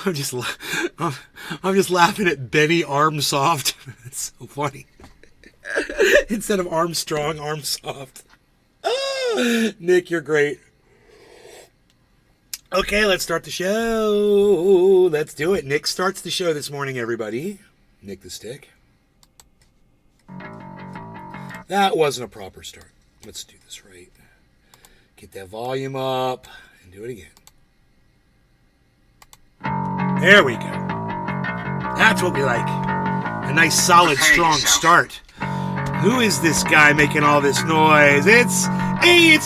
I'm just, I'm just laughing at Benny Armsoft. It's so funny. Instead of Armstrong, Armsoft. Oh, Nick, you're great. Okay, let's start the show. Let's do it. Nick starts the show this morning, everybody. Nick the Stick. That wasn't a proper start. Let's do this right. Get that volume up and do it again. There we go. That's what we like. A nice, solid, strong start. Who is this guy making all this noise? It's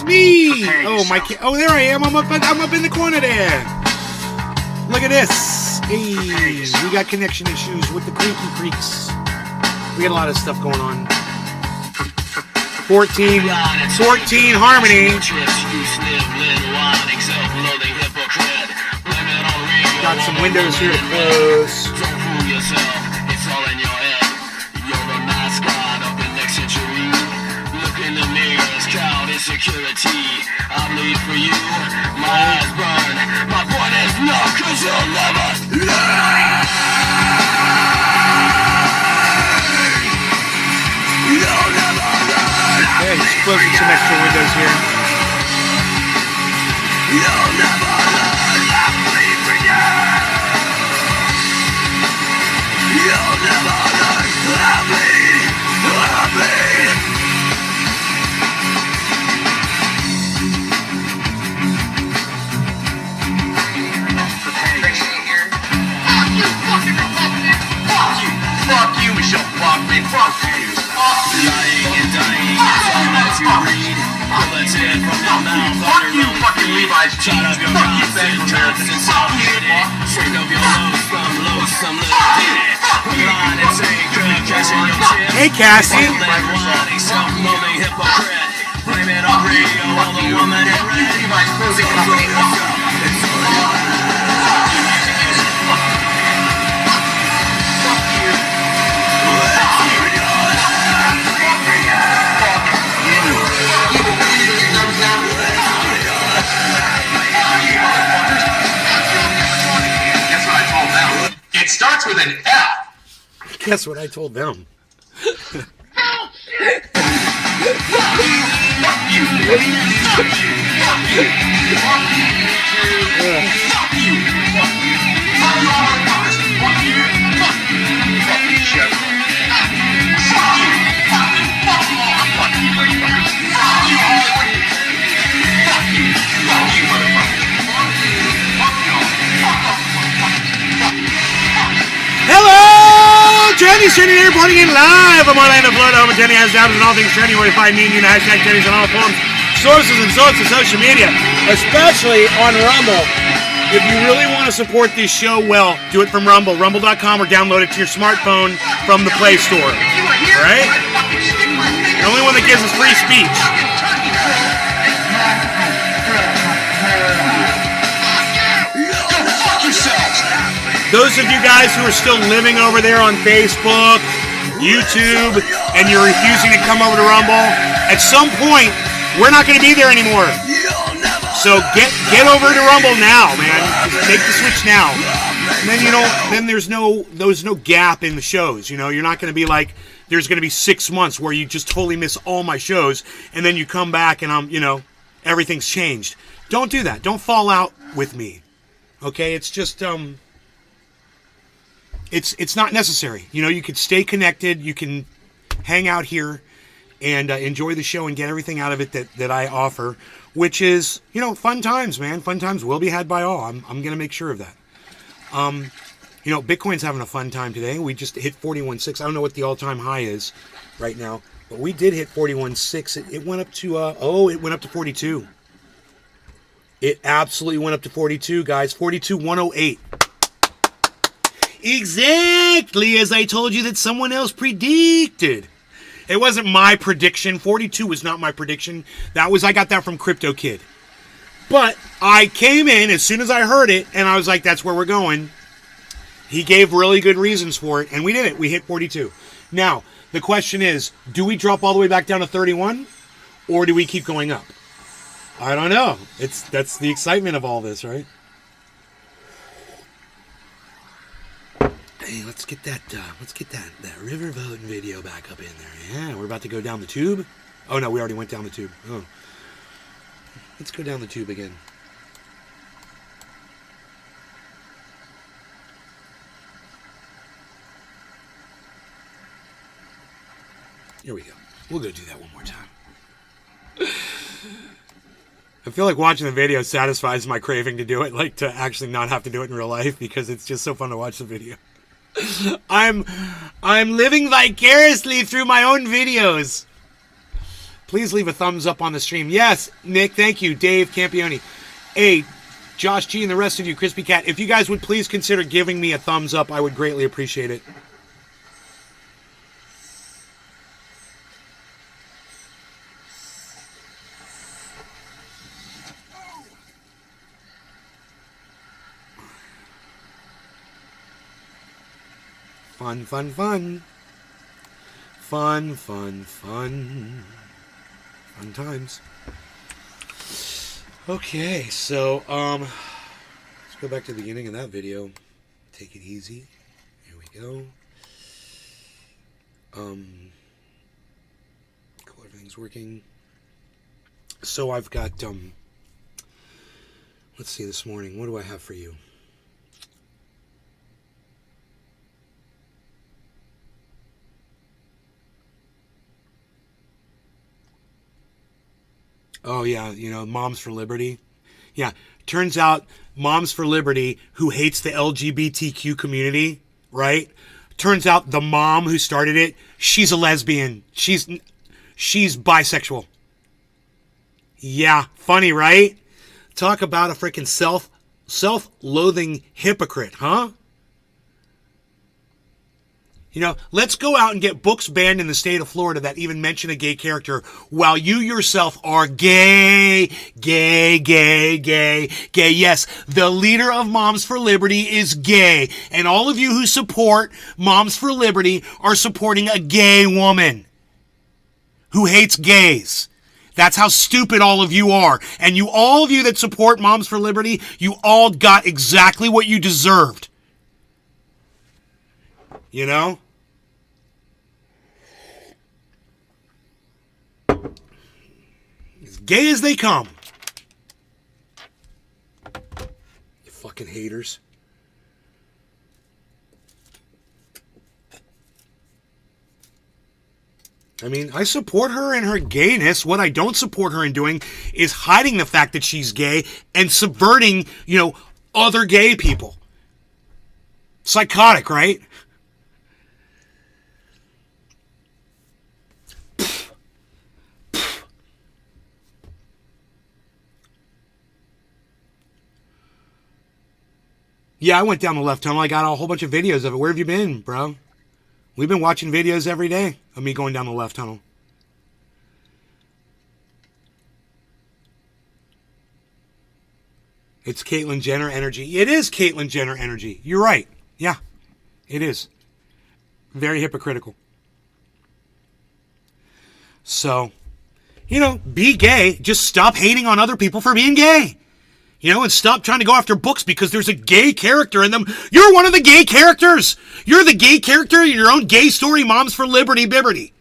me. Oh my! Oh, there I am. I'm up in the corner there. Look at this. Hey, we got connection issues with the creaky creaks. We got a lot of stuff going on. 14 harmony. Got some windows here to close. Don't fool yourself, it's all in your head. You're the mascot of the next century. Look in the mirrors, count insecurity. I bleed for you, my eyes burn. My point is no, cause you'll never learn. You'll never learn. Yeah, he's closing some extra windows here. You'll never learn. I bleed for you. You'll never learn. I bleed. I bleed. Fuck you, fucking Republican. Fuck you. Fuck you, Michelle Bachman. Fuck you. Lying and dying is all that you read. Bullets in from your mouth. Fuck you, fucking Levi's jeans. Fuck you, Ben American. Fuck you. Straight up your some little ditty. Line and take catching your tip. Hey, Cassie. Self-loathing hypocrite. Blame it on radio, all the woman in red. Levi's closing company. It's all your It starts with an F. Guess what I told them? Hello! Jenny's Jenny here, reporting in live from Orlando, Florida. Home of Jenny has down and all things trendy, where you find me and you in hashtag Jenny's on all forms, sources and sorts of social media, especially on Rumble. If you really want to support this show, well, do it from Rumble, rumble.com, or download it to your smartphone from the Play Store. Alright? The only one that gives us free speech. Those of you guys who are still living over there on Facebook, YouTube, and you're refusing to come over to Rumble, at some point, we're not going to be there anymore. So get over to Rumble now, man. Just make the switch now. And then, then there's no gap in the shows. You're not going to be like, there's going to be 6 months where you just totally miss all my shows, and then you come back and everything's changed. Don't do that. Don't fall out with me. Okay? It's just, It's not necessary. You could stay connected. You can hang out here and enjoy the show and get everything out of it that I offer, which is, fun times, man. Fun times will be had by all. I'm going to make sure of that. Bitcoin's having a fun time today. We just hit 41.6. I don't know what the all-time high is right now, but we did hit 41.6. It went up to, it went up to 42. It absolutely went up to 42, guys. 42.108. Exactly as I told you that someone else predicted. It wasn't my prediction. 42 was not my prediction. I got that from Crypto Kid. But I came in as soon as I heard it, and I was like, that's where we're going. He gave really good reasons for it, and we did it. We hit 42. Now, the question is, do we drop all the way back down to 31, or do we keep going up? I don't know. That's the excitement of all this, right? Hey, let's get that river voting video back up in there. Yeah, we're about to go down the tube. Oh no, we already went down the tube. Oh, let's go down the tube again. Here we go. We'll go do that one more time. I feel like watching the video satisfies my craving to do it, like to actually not have to do it in real life, because it's just so fun to watch the video. I'm living vicariously through my own videos. Please leave a thumbs up on the stream. Yes, Nick, thank you. Dave Campione. Hey, Josh G and the rest of you, Crispy Cat, if you guys would please consider giving me a thumbs up, I would greatly appreciate it. Fun, fun, fun. Fun, fun, fun. Fun times. Okay, so, let's go back to the beginning of that video. Take it easy. Here we go. Cool, everything's working. So I've got, let's see this morning. What do I have for you? Oh, yeah, you know, Moms for Liberty. Yeah, turns out Moms for Liberty, who hates the LGBTQ community, right? Turns out the mom who started it, she's a lesbian. She's bisexual. Yeah, funny, right? Talk about a freaking self-loathing hypocrite, huh? You know, let's go out and get books banned in the state of Florida that even mention a gay character while you yourself are gay. Yes, the leader of Moms for Liberty is gay. And all of you who support Moms for Liberty are supporting a gay woman who hates gays. That's how stupid all of you are. And all of you that support Moms for Liberty, you all got exactly what you deserved. You know? As gay as they come. You fucking haters. I mean, I support her in her gayness. What I don't support her in doing is hiding the fact that she's gay and subverting, you know, other gay people. Psychotic, right? Yeah, I went down the left tunnel. I got a whole bunch of videos of it. Where have you been, bro? We've been watching videos every day of me going down the left tunnel. It's Caitlyn Jenner energy. It is Caitlyn Jenner energy. You're right. Yeah, it is. Very hypocritical. So, you know, be gay. Just stop hating on other people for being gay. You know, and stop trying to go after books because there's a gay character in them. You're one of the gay characters. You're the gay character in your own gay story, Moms for Liberty Bibberty.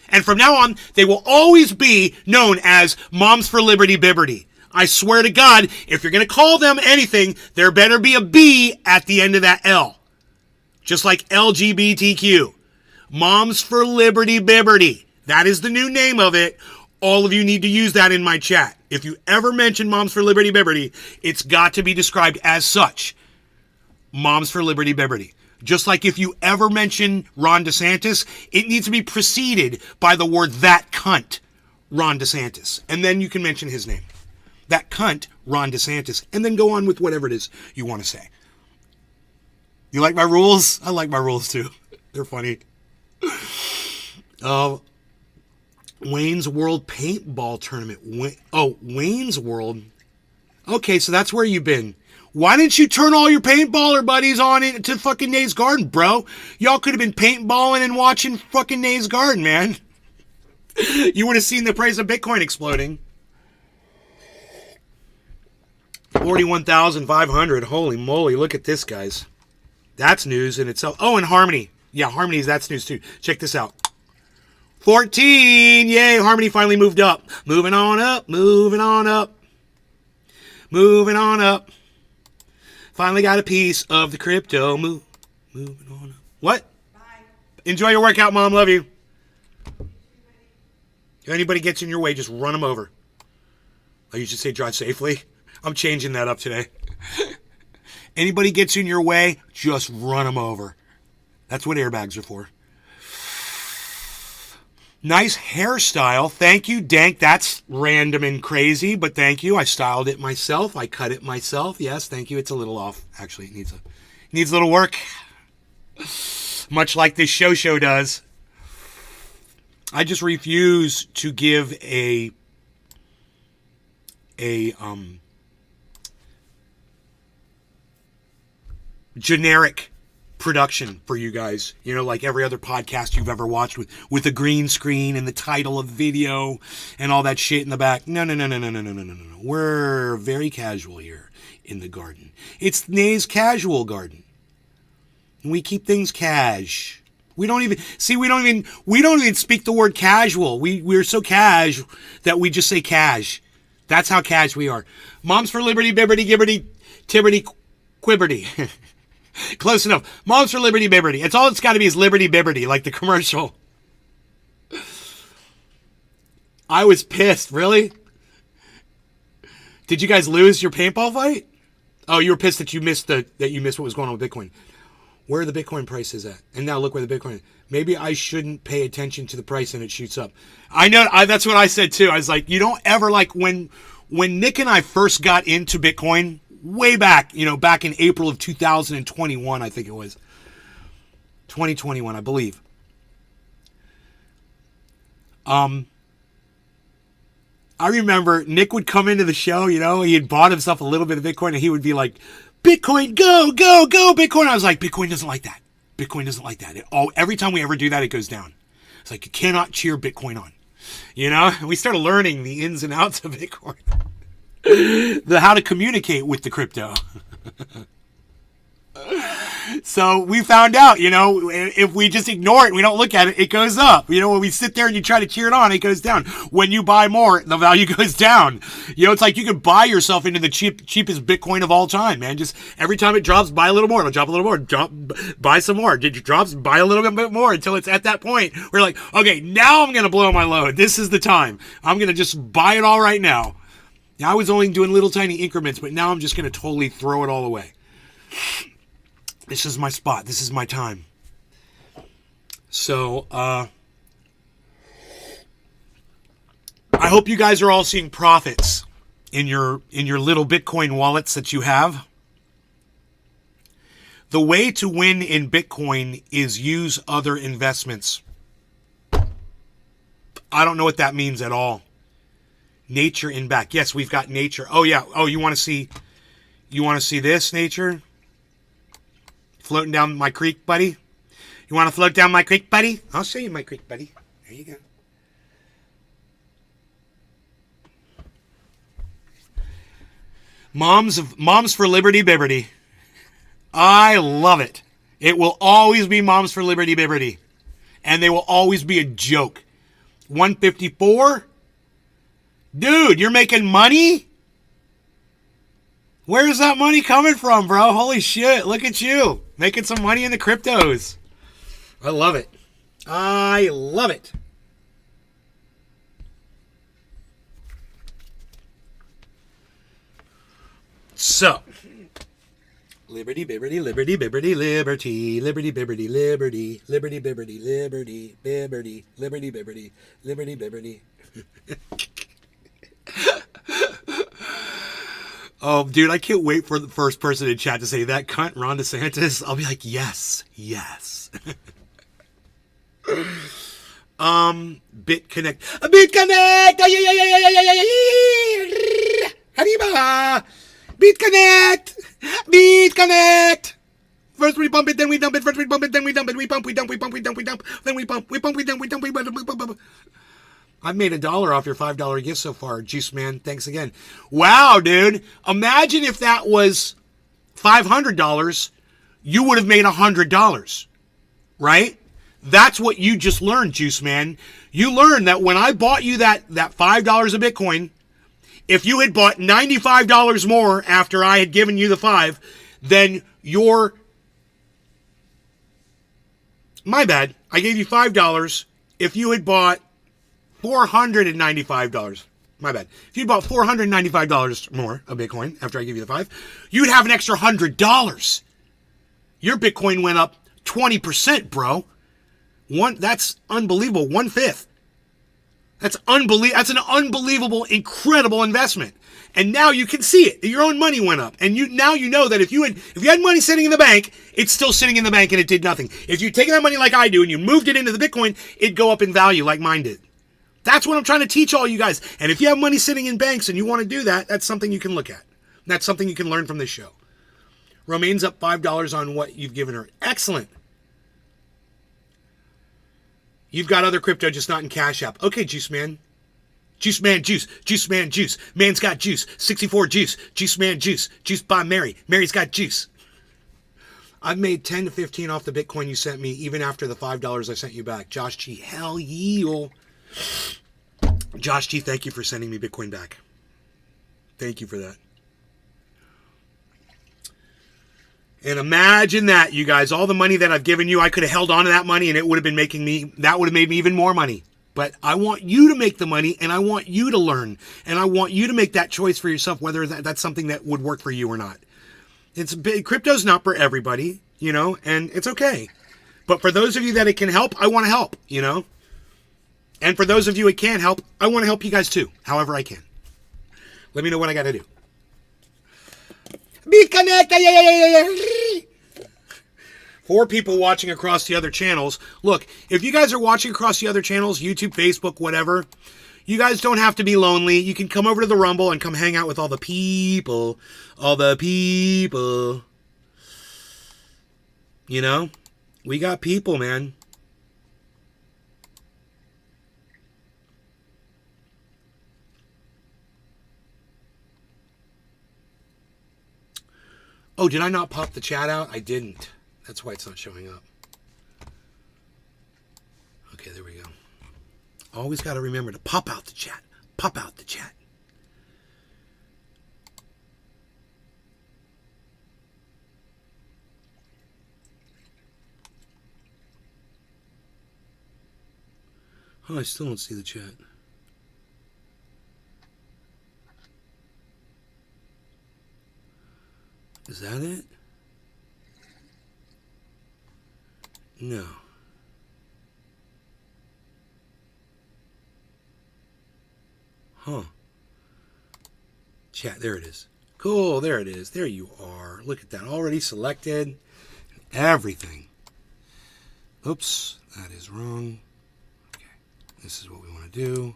And from now on, they will always be known as Moms for Liberty Bibberty. I swear to God, if you're going to call them anything, there better be a B at the end of that L. Just like LGBTQ. Moms for Liberty Bibberty. That is the new name of it. All of you need to use that in my chat. If you ever mention Moms for Liberty Bibberty, it's got to be described as such. Moms for Liberty Bibberty. Just like if you ever mention Ron DeSantis, it needs to be preceded by the word that cunt, Ron DeSantis. And then you can mention his name. That cunt, Ron DeSantis. And then go on with whatever it is you want to say. You like my rules? I like my rules too. They're funny. Wayne's World Paintball Tournament. Wayne's World. Okay, so that's where you've been. Why didn't you turn all your paintballer buddies on into fucking Nay's Garden, bro? Y'all could have been paintballing and watching fucking Nay's Garden, man. You would have seen the price of Bitcoin exploding. 41,500. Holy moly, look at this, guys. That's news in itself. Oh, and Harmony. Yeah, Harmony's, that's news too. Check this out. 14. Yay, Harmony finally moved up. Moving on up, moving on up. Moving on up. Finally got a piece of the crypto. Moving on up. What? Bye. Enjoy your workout, Mom. Love you. If anybody gets in your way, just run them over. I used to say drive safely. I'm changing that up today. Anybody gets in your way, just run them over. That's what airbags are for. Nice hairstyle. Thank you, Dank. That's random and crazy, but thank you. I styled it myself. I cut it myself. Yes, thank you. It's a little off. Actually, it needs a little work. Much like this show does. I just refuse to give a generic production for you guys, you know, like every other podcast you've ever watched with a green screen and the title of the video and all that shit in the back. No. We're very casual here in the garden. It's Nay's casual garden. And we keep things cash. We don't even speak the word casual. We're so cash that we just say cash. That's how cash we are. Moms for Liberty, Bibberty, Gibberty, Tibberty, Quibberty. Close enough. Moms for Liberty, Bibberty. It's all it's got to be is Liberty, Bibberty, like the commercial. I was pissed. Really? Did you guys lose your paintball fight? Oh, you were pissed that you missed what was going on with Bitcoin. Where are the Bitcoin prices at? And now look where the Bitcoin is. Maybe I shouldn't pay attention to the price and it shoots up. I know. That's what I said too. I was like, you don't ever like when Nick and I first got into Bitcoin way back, back in April of 2021, I think it was. 2021, I believe. I remember Nick would come into the show, he had bought himself a little bit of Bitcoin and he would be like, Bitcoin, go, go, go, Bitcoin. I was like, Bitcoin doesn't like that. Bitcoin doesn't like that. Every time we ever do that, it goes down. It's like, you cannot cheer Bitcoin on. And we started learning the ins and outs of Bitcoin. How to communicate with the crypto. So we found out, if we just ignore it, we don't look at it, it goes up. When we sit there and you try to cheer it on, it goes down. When you buy more, the value goes down. It's like you could buy yourself into the cheapest Bitcoin of all time, man. Just every time it drops, buy a little more. It'll drop a little more. Buy some more. It drops, buy a little bit more until it's at that point where you're like, okay, now I'm going to blow my load. This is the time. I'm going to just buy it all right now. Now, I was only doing little tiny increments, but now I'm just going to totally throw it all away. This is my spot. This is my time. So, I hope you guys are all seeing profits in your little Bitcoin wallets that you have. The way to win in Bitcoin is use other investments. I don't know what that means at all. Nature in back. Yes, we've got Nature. Oh yeah. Oh, you want to see this, Nature? Floating down my creek, buddy? You want to float down my creek, buddy? I'll show you my creek, buddy. There you go. Moms for Liberty, Bibberty. I love it. It will always be Moms for Liberty, Bibberty. And they will always be a joke. 154? Dude, you're making money? Where's that money coming from, bro? Holy shit, look at you. Making some money in the cryptos. I love it. I love it. So, Liberty, Bibberty, Liberty, Bibberty, Liberty, Liberty, Bibberty, Liberty, Liberty, Bibberty, Liberty, Bibberty, Liberty, Bibberty, Liberty, Bibberty. Oh, dude, I can't wait for the first person in chat to say that cunt, Ron DeSantis. I'll be like, yes, yes. BitConnect. BitConnect! Arriba! BitConnect! BitConnect! First we bump it, then we dump it. First we bump it, then we dump it. We pump, we dump, we pump, we dump, we dump. Then we pump, we pump, we dump, we dump, we dump. I've made $1 off your $5 gift so far. Juice Man, thanks again. Wow, dude. Imagine if that was $500. you would have made $100, right? That's what you just learned, Juice Man. You learned that when I bought you that $5 of Bitcoin, if you had bought $95 more after I had given you the 5, then my bad, I gave you $5. If you had bought $495, my bad. If you bought $495 more of Bitcoin after I give you the 5, you'd have an extra $100. Your Bitcoin went up 20%, bro. That's unbelievable. 1/5. That's an unbelievable, incredible investment. And now you can see it. Your own money went up. And now you know that if you had money sitting in the bank, it's still sitting in the bank and it did nothing. If you take that money like I do and you moved it into the Bitcoin, it'd go up in value like mine did. That's what I'm trying to teach all you guys. And if you have money sitting in banks and you want to do that, that's something you can look at. That's something you can learn from this show. Romaine's up $5 on what you've given her. Excellent. You've got other crypto, just not in Cash App. Okay, Juice Man. Juice Man Juice. Juice Man Juice. Man's got juice. 64 Juice. Juice Man Juice. Juice by Mary. Mary's got juice. I've made 10 to 15 off the Bitcoin you sent me, even after the $5 I sent you back. Josh G. Hell yeah. Josh G, thank you for sending me Bitcoin back. Thank you for that. And imagine that, you guys, all the money that I've given you, I could have held on to that money and it would have been that would have made me even more money. But I want you to make the money and I want you to learn and I want you to make that choice for yourself, whether that's something that would work for you or not. Crypto's not for everybody, and it's okay. But for those of you that it can help, I want to help, And for those of you it can't help, I want to help you guys too, however I can. Let me know what I got to do. Be connected. 4 people watching across the other channels. Look, if you guys are watching across the other channels, YouTube, Facebook, whatever, you guys don't have to be lonely. You can come over to the Rumble and come hang out with all the people. All the people. We got people, man. Oh, did I not pop the chat out? I didn't. That's why it's not showing up. Okay, there we go. Always got to remember to pop out the chat. Pop out the chat. Oh, I still don't see the chat. Is that it? No. Huh. Chat, there it is. Cool, there it is. There you are. Look at that. Already selected. Everything. Oops, that is wrong. Okay, this is what we want to do.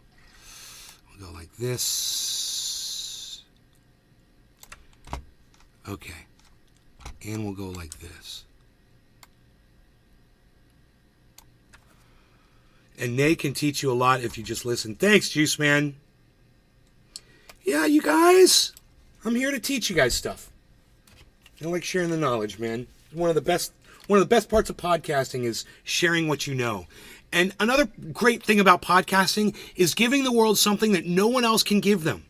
We'll go like this. Okay. And we'll go like this. And Nay can teach you a lot if you just listen. Thanks, Juice Man. Yeah, you guys. I'm here to teach you guys stuff. I like sharing the knowledge, man. One of the best parts of podcasting is sharing what you know. And another great thing about podcasting is giving the world something that no one else can give them.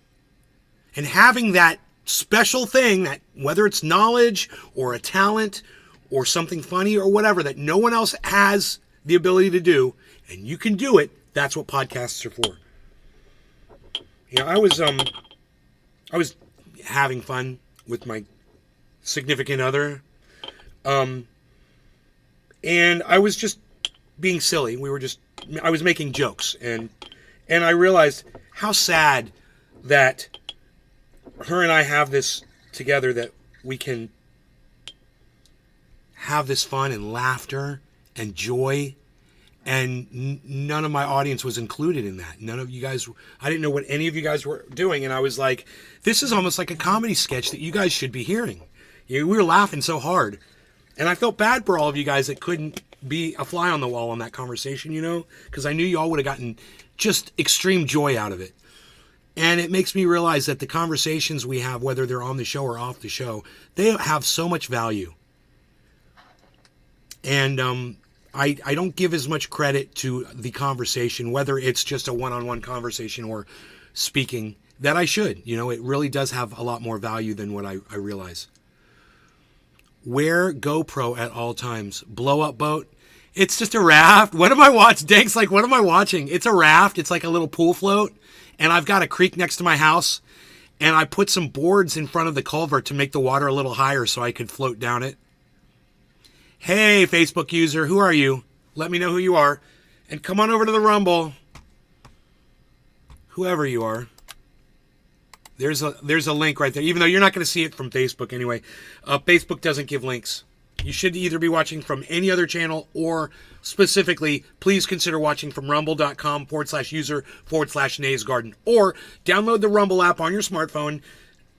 And having that special thing, that whether it's knowledge or a talent or something funny or whatever that no one else has the ability to do, and you can do it, that's what podcasts are for. I was having fun with my significant other, and I was just being silly. I was making jokes, and I realized how sad that her and I have this together, that we can have this fun and laughter and joy, and none of my audience was included in that. None of you guys, I didn't know what any of you guys were doing, and I was like, this is almost like a comedy sketch that you guys should be hearing. We were laughing so hard, and I felt bad for all of you guys that couldn't be a fly on the wall on that conversation, because I knew you all would have gotten just extreme joy out of it. And it makes me realize that the conversations we have, whether they're on the show or off the show, they have so much value. And I don't give as much credit to the conversation, whether it's just a one-on-one conversation or speaking, that I should. You know, it really does have a lot more value than what I realize. Wear GoPro at all times. Blow up boat. It's just a raft. What am I watching? Dank's like, what am I watching? It's a raft. It's like a little pool float. And I've got a creek next to my house. And I put some boards in front of the culvert to make the water a little higher so I could float down it. Hey, Facebook user, who are you? Let me know who you are. And come on over to the Rumble. Whoever you are. There's a link right there, even though you're not going to see it from Facebook anyway. Facebook doesn't give links. You should either be watching from any other channel, or specifically, please consider watching from rumble.com/user/Nay's Garden. Or download the Rumble app on your smartphone,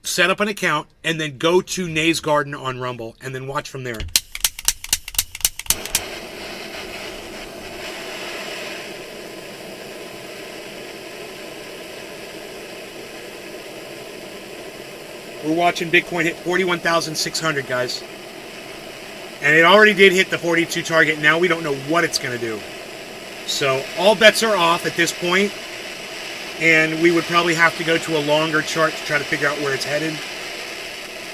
set up an account, and then go to Nay's Garden on Rumble, and then watch from there. We're watching Bitcoin hit 41,600, guys. And it already did hit the 42 target. Now we don't know what it's going to do. So all bets are off at this point. And we would probably have to go to a longer chart to try to figure out where it's headed,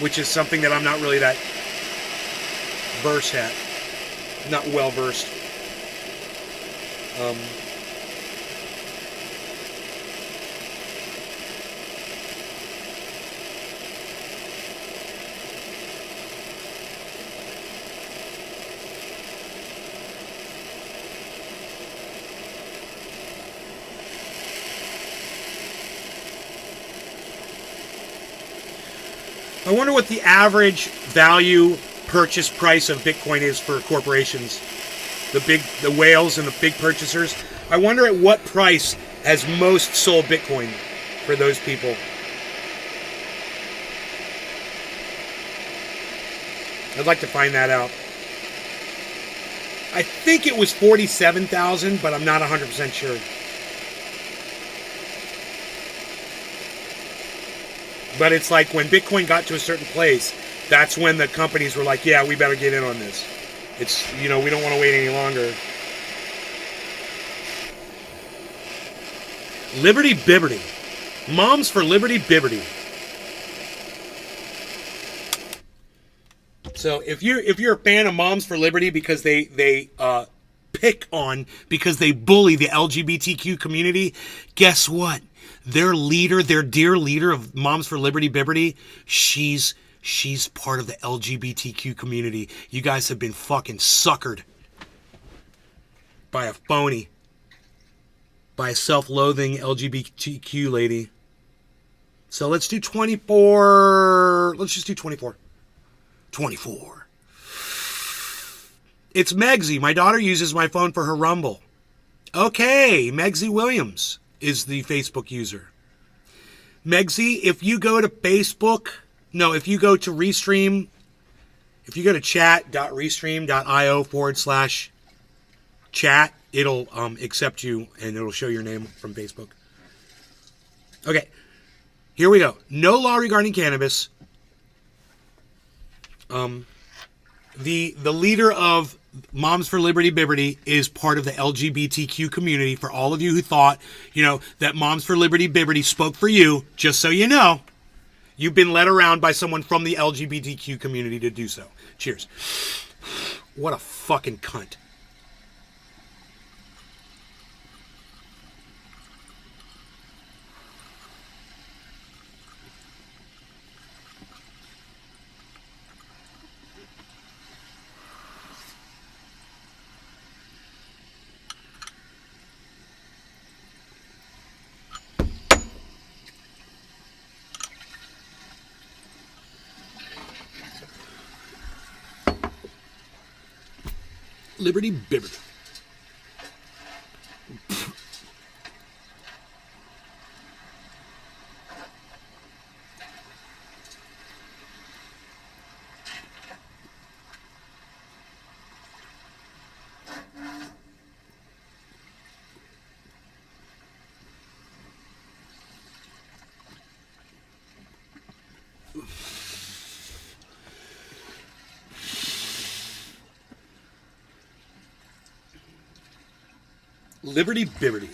which is something that I'm not really that versed at. Not well versed. I wonder what the average value purchase price of Bitcoin is for corporations, the whales and the big purchasers. I wonder at what price has most sold Bitcoin for those people. I'd like to find that out. I think it was 47,000, but I'm not 100% sure. But it's like when Bitcoin got to a certain place, that's when the companies were like, yeah, we better get in on this. It's, we don't want to wait any longer. Liberty Bibberty. Moms for Liberty Bibberty. So if you're a fan of Moms for Liberty because they pick on, because they bully the LGBTQ community, guess what? Their leader, their dear leader of Moms for Liberty Bibberty, she's part of the LGBTQ community. You guys have been fucking suckered by a phony, by a self-loathing LGBTQ lady. So let's do 24. Let's just do 24. 24. It's Megsy. My daughter uses my phone for her Rumble. Okay, Megsy Williams is the Facebook user. Megsy, if you go to Facebook, if you go to Restream, if you go to chat.restream.io/chat, it'll accept you and it'll show your name from Facebook. Okay, here we go. No law regarding cannabis. The leader of Moms for Liberty Bibberty is part of the LGBTQ community. For all of you who thought, that Moms for Liberty Bibberty spoke for you, just so you know, you've been led around by someone from the LGBTQ community to do so. Cheers. What a fucking cunt. Liberty Bibberty. Liberty Bibberty.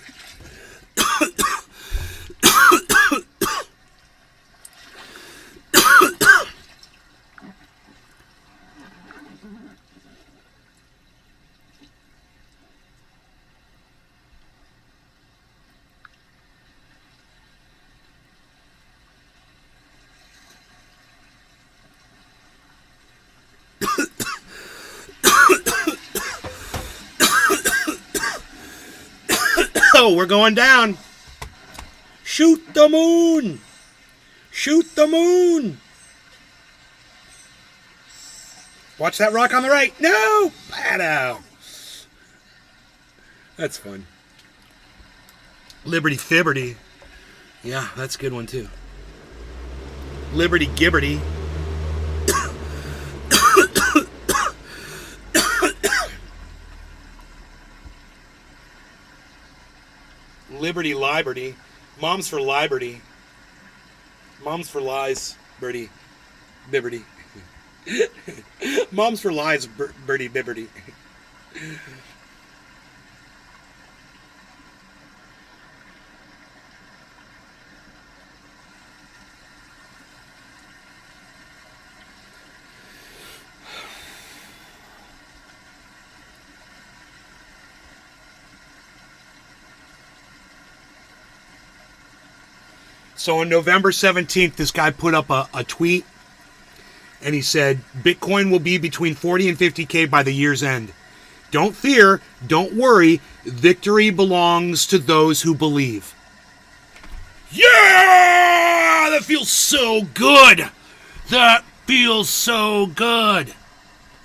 Oh, we're going down. Shoot the moon. Shoot the moon. Watch that rock on the right. No! Padow. That's fun. Liberty Fibberty. Yeah, that's a good one too. Liberty Gibberty. Liberty Liberty. Mom's for Liberty. Mom's for lies, Birdie. Bibberty. Mom's for lies, Birdie Bibberty. So on November 17th, this guy put up a tweet, and he said, Bitcoin will be between 40 and 50K by the year's end. Don't fear, don't worry, victory belongs to those who believe. Yeah! That feels so good! That feels so good!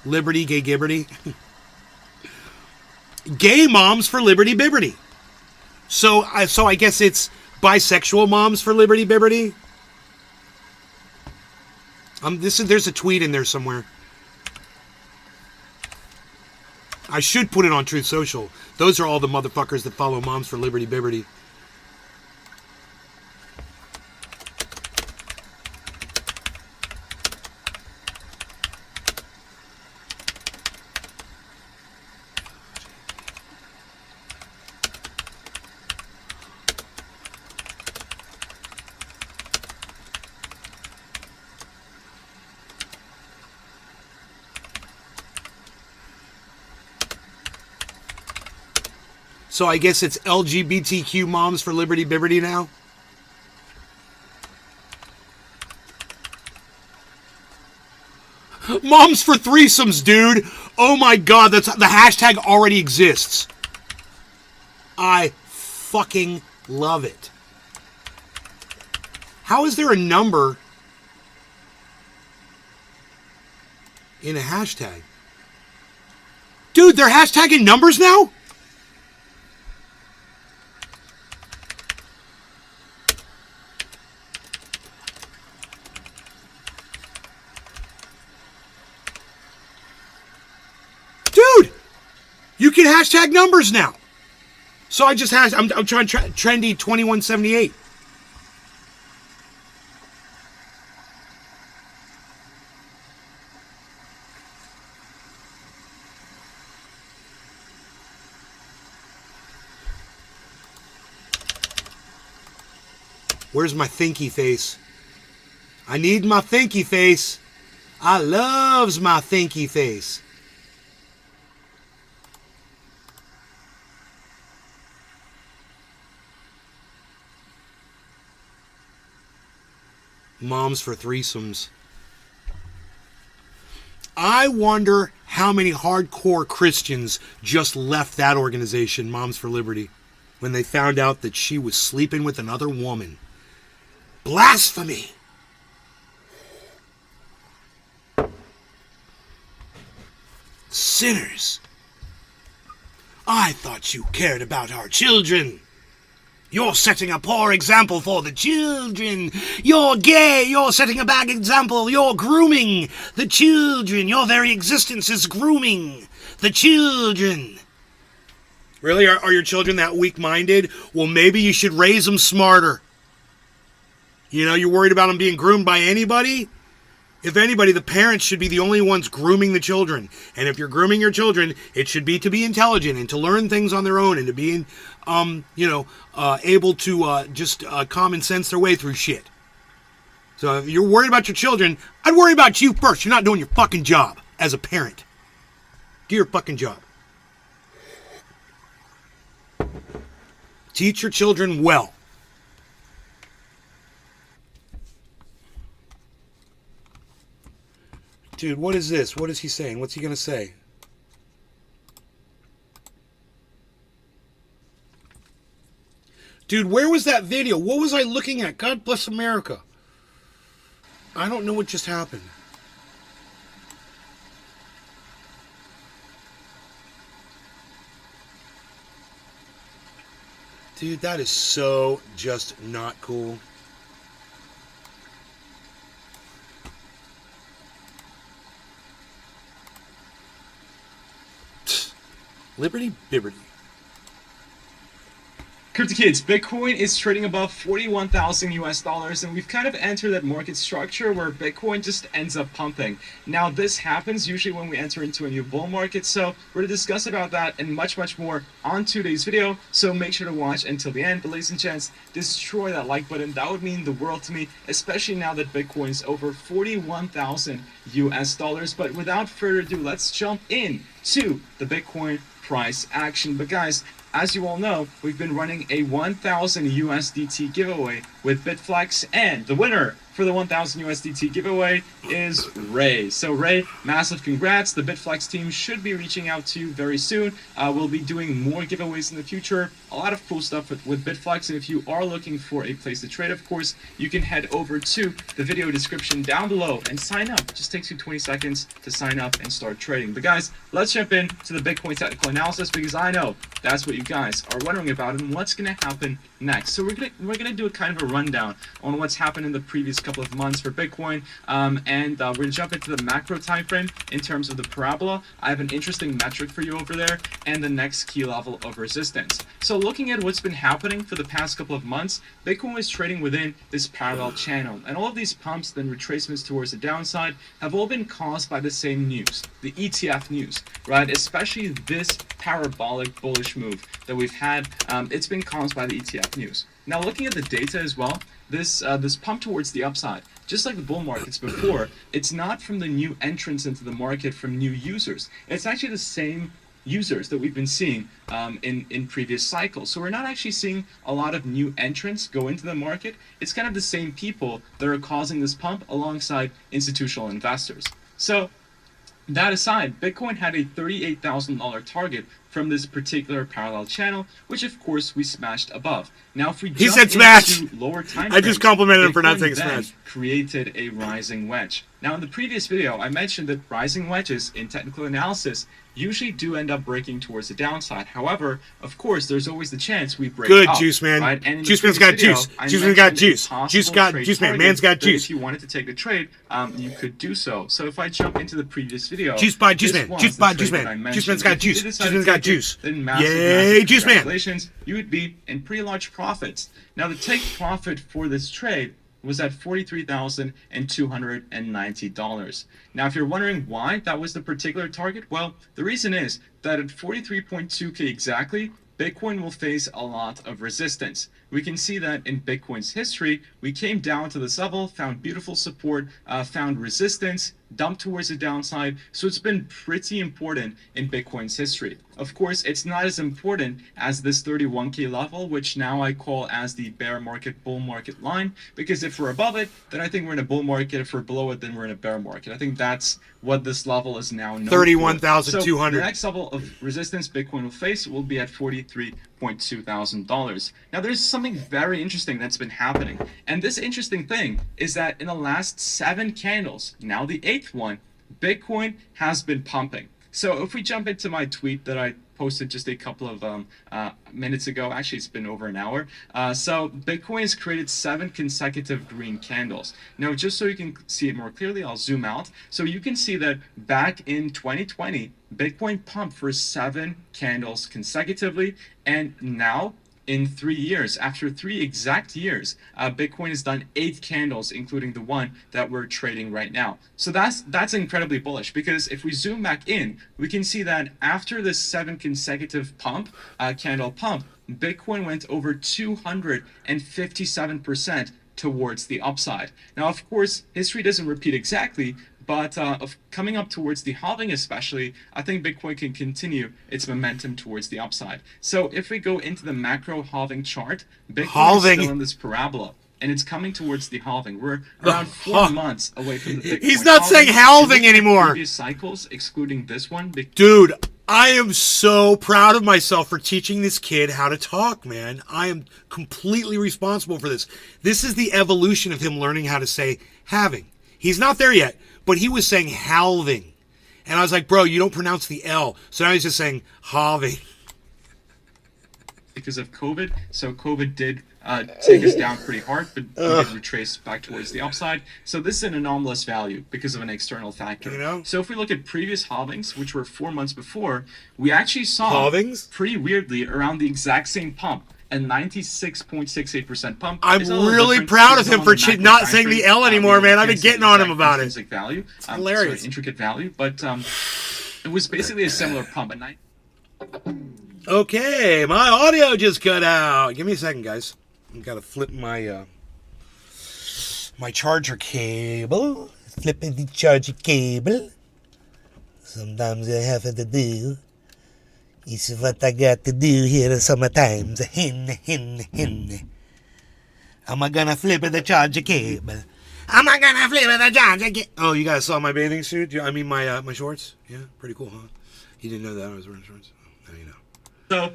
Liberty, gay gibberty. Gay moms for Liberty Bibberty. So I guess it's bisexual moms for Liberty Bibberty. There's a tweet in there somewhere. I should put it on Truth Social. Those are all the motherfuckers that follow Moms for Liberty Bibberty. So I guess it's LGBTQ Moms for Liberty Bibberty now? Moms for threesomes, dude! Oh my god, the hashtag already exists. I fucking love it. How is there a number in a hashtag? Dude, they're hashtagging numbers now? You can hashtag numbers now. So I just I'm trying trendy 2178. Where's my thinky face? I need my thinky face. I loves my thinky face. Moms for threesomes. I wonder how many hardcore Christians just left that organization, Moms for Liberty, when they found out that she was sleeping with another woman. Blasphemy! Sinners! I thought you cared about our children. You're setting a poor example for the children. You're gay. You're setting a bad example. You're grooming the children. Your very existence is grooming the children. Really? Are your children that weak-minded? Well, maybe you should raise them smarter. You know, you're worried about them being groomed by anybody? If anybody, the parents should be the only ones grooming the children. And if you're grooming your children, it should be to be intelligent and to learn things on their own and to be, able to just common sense their way through shit. So if you're worried about your children, I'd worry about you first. You're not doing your fucking job as a parent. Do your fucking job. Teach your children well. Dude, what is this? What is he saying? What's he going to say? Dude, where was that video? What was I looking at? God bless America. I don't know what just happened. Dude, that is so just not cool. Liberty Bibberty. Crypto Kids, Bitcoin is trading above 41,000 US dollars, and we've kind of entered that market structure where Bitcoin just ends up pumping. Now, this happens usually when we enter into a new bull market, so we're going to discuss about that and much more on today's video, so make sure to watch until the end. But ladies and gents, destroy that like button. That would mean the world to me, especially now that Bitcoin's over 41,000 US dollars. But without further ado, let's jump in to the Bitcoin price action. But guys, as you all know, we've been running a 1,000 USDT giveaway with Bitflex, and the winner for the 1,000 USDT giveaway is Ray. So Ray, massive congrats. The Bitflex team should be reaching out to you very soon. We'll be doing more giveaways in the future. A lot of cool stuff with Bitflex, and if you are looking for a place to trade, of course, you can head over to the video description down below and sign up. It just takes you 20 seconds to sign up and start trading. But guys, let's jump in to the Bitcoin technical analysis, because I know that's what you guys are wondering about and what's going to happen next. So we're gonna do a kind of a rundown on what's happened in the previous couple of months for Bitcoin, and we're gonna jump into the macro time frame in terms of the parabola. I have an interesting metric for you over there, and the next key level of resistance. So looking at what's been happening for the past couple of months, Bitcoin was trading within this parallel channel, and all of these pumps, then retracements towards the downside, have all been caused by the same news, the ETF news, right? Especially this parabolic bullish move that we've had, it's been caused by the ETF news. Now, looking at the data as well, this pump towards the upside, just like the bull markets before, it's not from the new entrants into the market from new users. It's actually the same users that we've been seeing in previous cycles. So we're not actually seeing a lot of new entrants go into the market. It's kind of the same people that are causing this pump alongside institutional investors. So that aside, Bitcoin had a $38,000 target from this particular parallel channel, which of course we smashed above. Now, if we jump into lower time frames, I just complimented him for not saying then smash. Created a rising wedge. Now, in the previous video, I mentioned that rising wedges in technical analysis usually do end up breaking towards the downside. However, of course, there's always the chance we break Good up, juice, man. right? And Juice man's got juice. Juice man's got juice. Juice got juice, man. Man's got juice. If you wanted to take the trade, you could do so. So if I jump into the previous video, juice by juice man. Juice by juice man. Juice man's got juice. Juice man's got juice. Yay, juice man. You would be in pretty large profits. Now, the take profit for this trade was at $43,290. Now, if you're wondering why that was the particular target, well, the reason is that at 43.2K exactly, Bitcoin will face a lot of resistance. We can see that in Bitcoin's history, we came down to this level, found beautiful support, found resistance, dumped towards the downside. So it's been pretty important in Bitcoin's history. Of course, it's not as important as this 31K level, which now I call as the bear market, bull market line, because if we're above it, then I think we're in a bull market. If we're below it, then we're in a bear market. I think that's what this level is now known 31,200. So the next level of resistance Bitcoin will face will be at $43,200. Now, there's something very interesting that's been happening. And this interesting thing is that in the last 7 candles, now the 8th one, Bitcoin has been pumping. So if we jump into my tweet that I posted just a couple of minutes ago, actually it's been over an hour, so Bitcoin has created 7 consecutive green candles. Now, just so you can see it more clearly, I'll zoom out. So you can see that back in 2020, Bitcoin pumped for 7 candles consecutively, and now in 3 years. After 3 exact years, Bitcoin has done 8 candles, including the one that we're trading right now. So that's incredibly bullish, because if we zoom back in, we can see that after this 7 consecutive candle pump, Bitcoin went over 257% towards the upside. Now, of course, history doesn't repeat exactly, but coming up towards the halving especially, I think Bitcoin can continue its momentum towards the upside. So if we go into the macro halving chart, Bitcoin is still in this parabola, and it's coming towards the halving. We're around 4 months away from the Bitcoin He's not saying halving anymore. Previous cycles, excluding this one. Dude, I am so proud of myself for teaching this kid how to talk, man. I am completely responsible for this. This is the evolution of him learning how to say halving. He's not there yet, but he was saying halving. And I was like, bro, you don't pronounce the L. So now he's just saying halving. Because of COVID. So COVID did take us down pretty hard, but we did retrace back towards the upside. So this is an anomalous value because of an external factor. You know? So if we look at previous halvings, which were 4 months before, we actually saw halvings pretty weirdly around the exact same pump. A 96.68% pump. I'm really proud of him for not saying the L anymore, man. I've been getting on him about it. Value, it's hilarious. Intricate value, but it was basically a similar pump. Okay, my audio just cut out. Give me a second, guys. I've got to flip my my charger cable. Flipping the charger cable. Sometimes I have to do. It's what I got to do here sometimes. Am I gonna flip the charger cable? Am I gonna flip the charger cable? Oh, you guys saw my bathing suit? I mean my shorts? Yeah, pretty cool, huh? You didn't know that I was wearing shorts? Now you know. So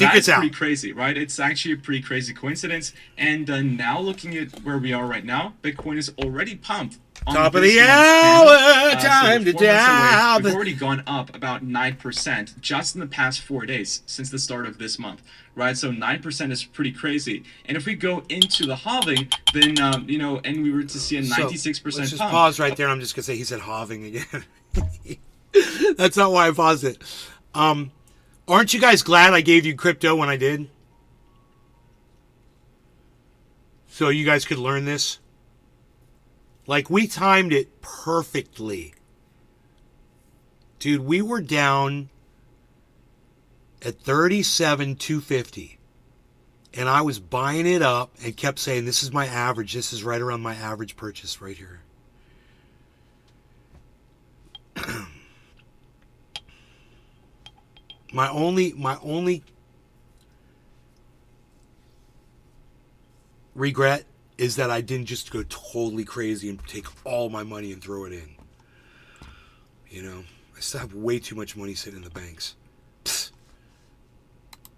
that's pretty crazy, right? It's actually a pretty crazy coincidence. And now looking at where we are right now, Bitcoin is already pumped. Top of the hour, time to dab. We've already gone up about 9% just in the past 4 days since the start of this month, right? So 9% is pretty crazy. And if we go into the halving, then and we were to see a 96% let's just pump. Pause right there. I'm just gonna say he said halving again. That's not why I paused it. Aren't you guys glad I gave you crypto when I did? So you guys could learn this. Like, we timed it perfectly. Dude, we were down at 37,250. And I was buying it up and kept saying, this is my average. This is right around my average purchase right here. My only regret is that I didn't just go totally crazy and take all my money and throw it in. You know, I still have way too much money sitting in the banks. Psst.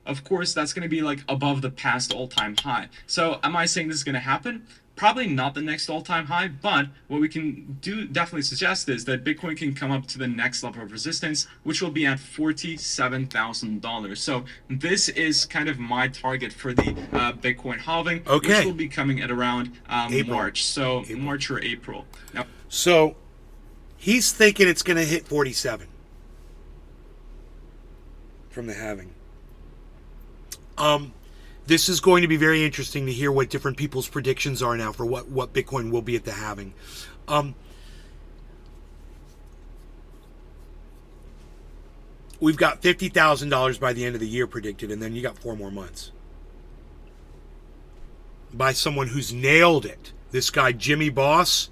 Of course, that's going to be like above the past all-time high. So am I saying this is going to happen? Probably not the next all-time high, but what we can definitely suggest is that Bitcoin can come up to the next level of resistance, which will be at $47,000. So this is kind of my target for the Bitcoin halving, which will be coming at around March. So March or April. Now, so he's thinking it's going to hit 47 from the halving. This is going to be very interesting to hear what different people's predictions are now for what Bitcoin will be at the halving. We've got $50,000 by the end of the year predicted, and then you got 4 more months. By someone who's nailed it. This guy, Jimmy Boss,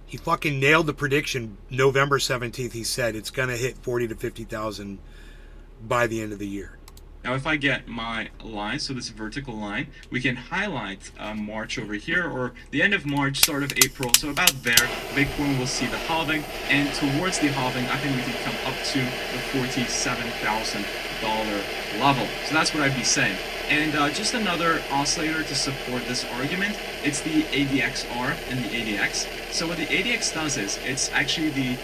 he fucking nailed the prediction. November 17th, he said it's going to hit 40 to 50,000 by the end of the year. Now, if I get my line, so this vertical line, we can highlight March over here, or the end of March, start of April. So about there, Bitcoin will see the halving, and towards the halving, I think we can come up to the $47,000 level. So that's what I'd be saying. And just another oscillator to support this argument, it's the ADXR and the ADX. So what the ADX does is, it's actually the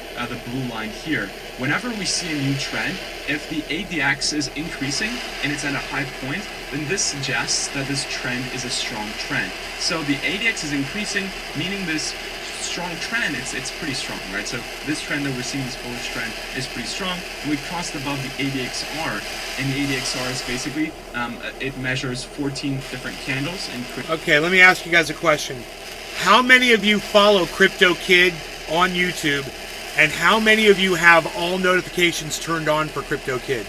blue line here. Whenever we see a new trend, if the ADX is increasing and it's at a high point, then this suggests that this trend is a strong trend. So the ADX is increasing, meaning this strong trend, it's pretty strong, right? So this trend that we're seeing, this bullish trend, is pretty strong. We crossed above the ADXR, and the ADXR is basically, it measures 14 different candles. Okay, let me ask you guys a question. How many of you follow Crypto Kid on YouTube, and how many of you have all notifications turned on for Crypto Kid?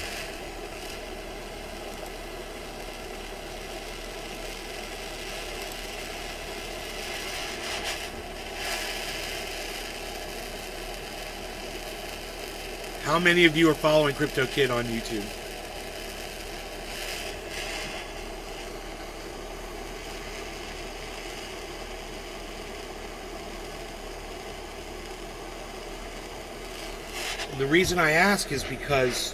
How many of you are following Crypto Kid on YouTube? The reason I ask is because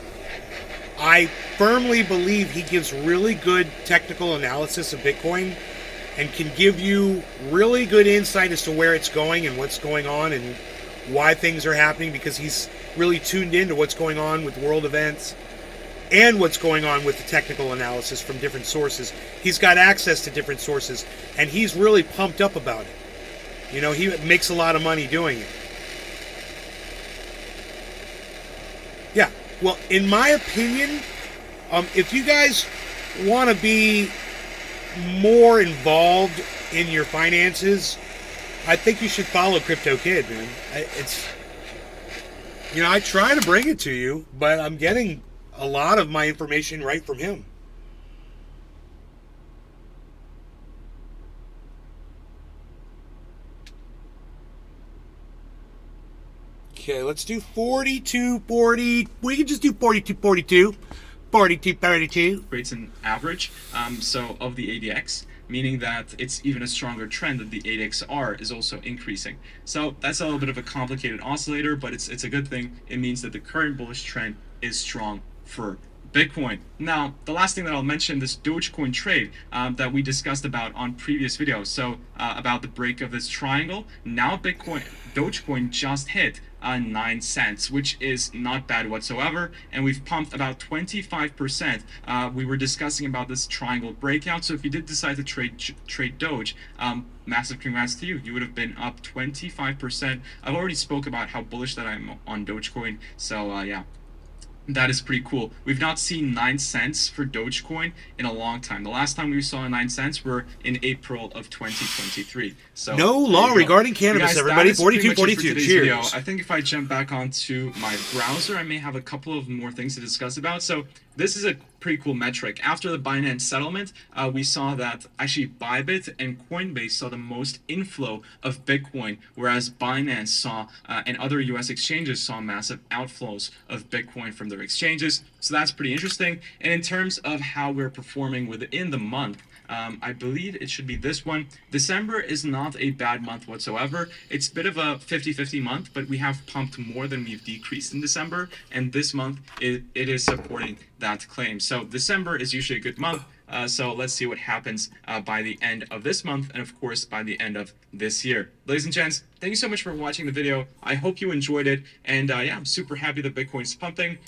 I firmly believe he gives really good technical analysis of Bitcoin and can give you really good insight as to where it's going and what's going on and why things are happening, because he's really tuned into what's going on with world events and what's going on with the technical analysis from different sources. He's got access to different sources, and he's really pumped up about it. You know, he makes a lot of money doing it. Yeah, well, in my opinion, if you guys want to be more involved in your finances, I think you should follow Crypto Kid, man. It's, you know, I try to bring it to you, but I'm getting a lot of my information right from him. Okay, let's do 42.40. We can just do 42.42. 42.32. Creates an average, so of the ADX, meaning that it's even a stronger trend that the ADXR is also increasing. So that's a little bit of a complicated oscillator, but it's a good thing. It means that the current bullish trend is strong for Bitcoin. Now, the last thing that I'll mention, this Dogecoin trade that we discussed about on previous videos. So about the break of this triangle. Now Dogecoin just hit 9 cents, which is not bad whatsoever, and we've pumped about 25%. We were discussing about this triangle breakout, so if you did decide to trade Doge, massive congrats to you. You would have been up 25%. I've already spoke about how bullish that I'm on Dogecoin, so yeah. That is pretty cool. We've not seen 9 cents for Dogecoin in a long time. The last time we saw 9 cents were in April of 2023. So no law regarding cannabis, guys, everybody. 42.42. Cheers. Video. I think if I jump back onto my browser, I may have a couple of more things to discuss about. So this is a pretty cool metric. After the Binance settlement, we saw that actually Bybit and Coinbase saw the most inflow of Bitcoin, whereas Binance saw and other US exchanges saw massive outflows of Bitcoin from their exchanges. So that's pretty interesting. And in terms of how we're performing within the month, I believe it should be this one. December is not a bad month whatsoever. It's a bit of a 50-50 month, but we have pumped more than we've decreased in December, and this month it is supporting that claim. So December is usually a good month. So let's see what happens by the end of this month, and of course by the end of this year. Ladies and gents, thank you so much for watching the video. I hope you enjoyed it, and yeah, I'm super happy that Bitcoin's pumping.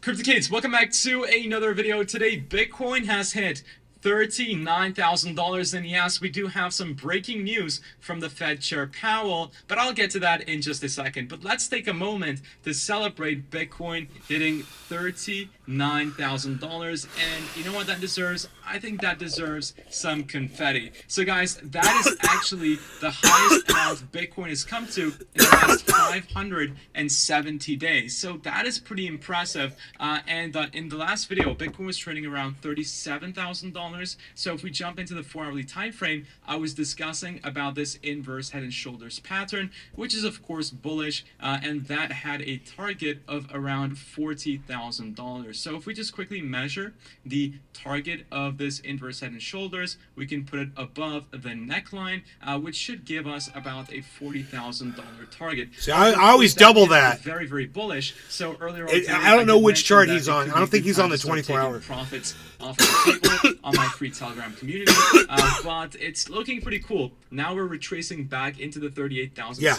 Crypto Kids, welcome back to another video. Today, Bitcoin has hit $39,000, and yes, we do have some breaking news from the Fed Chair Powell, but I'll get to that in just a second. But let's take a moment to celebrate Bitcoin hitting $39,000, and you know what that deserves? I think that deserves some confetti. So guys, that is actually the highest amount Bitcoin has come to in the last 570 days. So that is pretty impressive. And in the last video, Bitcoin was trading around $37,000. So if we jump into the 4-hourly time frame, I was discussing about this inverse head and shoulders pattern, which is of course bullish, and that had a target of around $40,000. So if we just quickly measure the target of this inverse head and shoulders, we can put it above the neckline, which should give us about a $40,000 target. See, I always double that. Very, very bullish. So earlier on, I don't know which chart he's on. I don't think he's on the 24 hour. Profits off the table. on my free Telegram community. But it's looking pretty cool. Now we're retracing back into the 38,600. Yeah,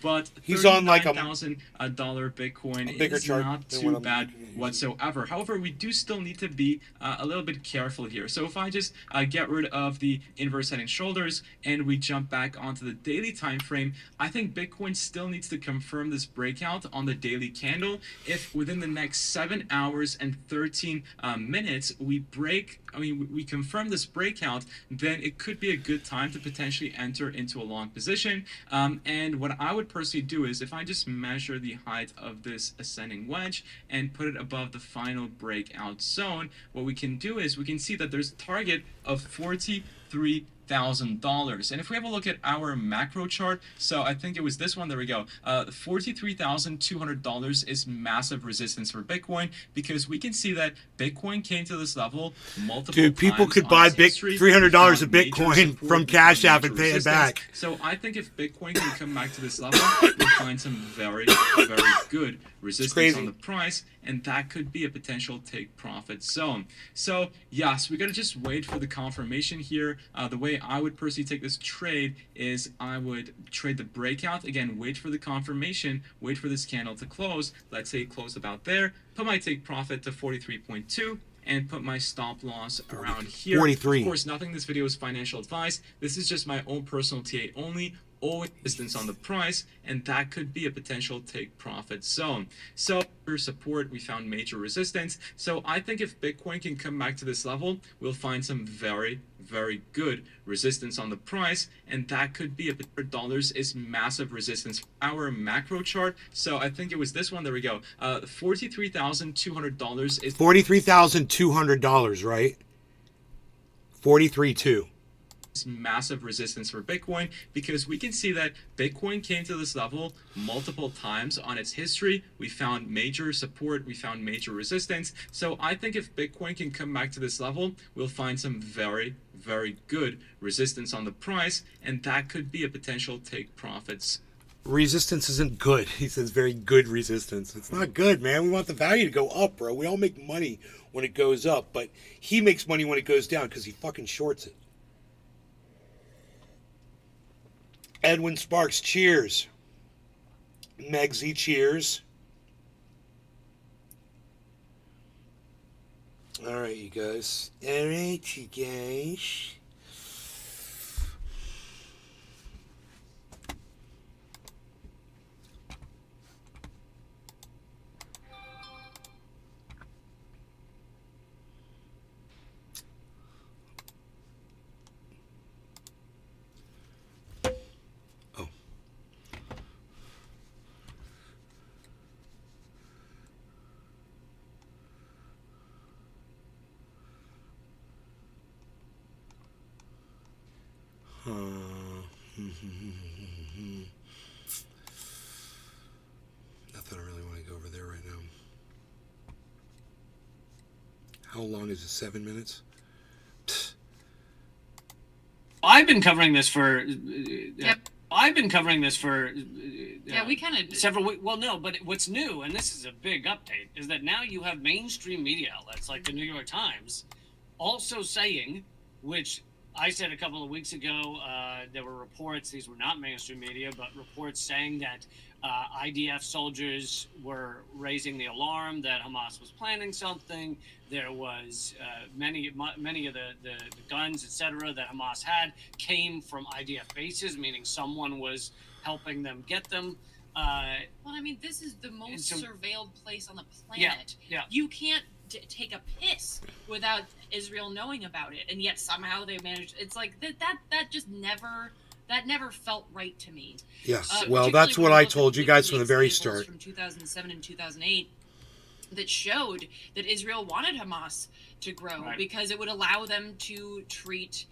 but he's on like $39,000 Bitcoin is not too bad whatsoever. However, we do still need to be a little bit careful here. So if I just get rid of the inverse head and shoulders and we jump back onto the daily time frame, I think Bitcoin still needs to confirm this breakout on the daily candle. If within the next 7 hours and 13 minutes we confirm this breakout, then it could be a good time to potentially enter into a long position. And what I would personally do is if I just measure the height of this ascending wedge and put it above the final breakout zone, what we can do is we can see that there's a target of $43,000. And if we have a look at our macro chart, so I think it was this one, there we go. $43,200 is massive resistance for Bitcoin, because we can see that Bitcoin came to this level multiple times. Dude, people could buy $300 of Bitcoin from Cash App and pay it back. So I think if Bitcoin can come back to this level, we'll find some very, very good resistance on the price, and that could be a potential take profit zone. So yes, we gotta just wait for the confirmation here. The way I would personally take this trade is I would trade the breakout, again, wait for the confirmation, wait for this candle to close. Let's say it closed about there, put my take profit to 43.2 and put my stop loss around here. 43. Of course, nothing in this video is financial advice. This is just my own personal TA only. Always resistance on the price, and that could be a potential take profit zone. So for support, we found major resistance. So I think if Bitcoin can come back to this level, we'll find some very, very good resistance on the price, and that could be $100 is massive resistance. Our macro chart, so I think it was this one, there we go. $43,200 is $43,200, right? 43.2. Massive resistance for Bitcoin, because we can see that Bitcoin came to this level multiple times on its history. We found major support, we found major resistance. So I think if Bitcoin can come back to this level, we'll find some very, very good resistance on the price, and that could be a potential take profits. Resistance isn't good. He says very good resistance. It's not good, man. We want the value to go up, bro. We all make money when it goes up, but he makes money when it goes down because he fucking shorts it. Edwin Sparks, cheers. Megsy, cheers. All right, you guys. All right, you guys. Nothing I really want to go over there right now. How long is it? 7 minutes? I've been covering this for. Yep. I've been covering this for. Yeah, we kind of several weeks. Well, no, but what's new, and this is a big update, is that now you have mainstream media outlets like the New York Times also saying, which I said a couple of weeks ago, there were reports, these were not mainstream media, but reports saying that IDF soldiers were raising the alarm that Hamas was planning something. There was many of the guns, etc., that Hamas had came from IDF bases, meaning someone was helping them get them. well, I mean, this is the most surveilled place on the planet. Yeah. You can't take a piss without Israel knowing about it, and yet somehow they managed. It's like that just never. That never felt right to me. Yes, well, that's what I told you guys from the very start. From 2007 and 2008, that showed that Israel wanted Hamas to grow because it would allow them to treat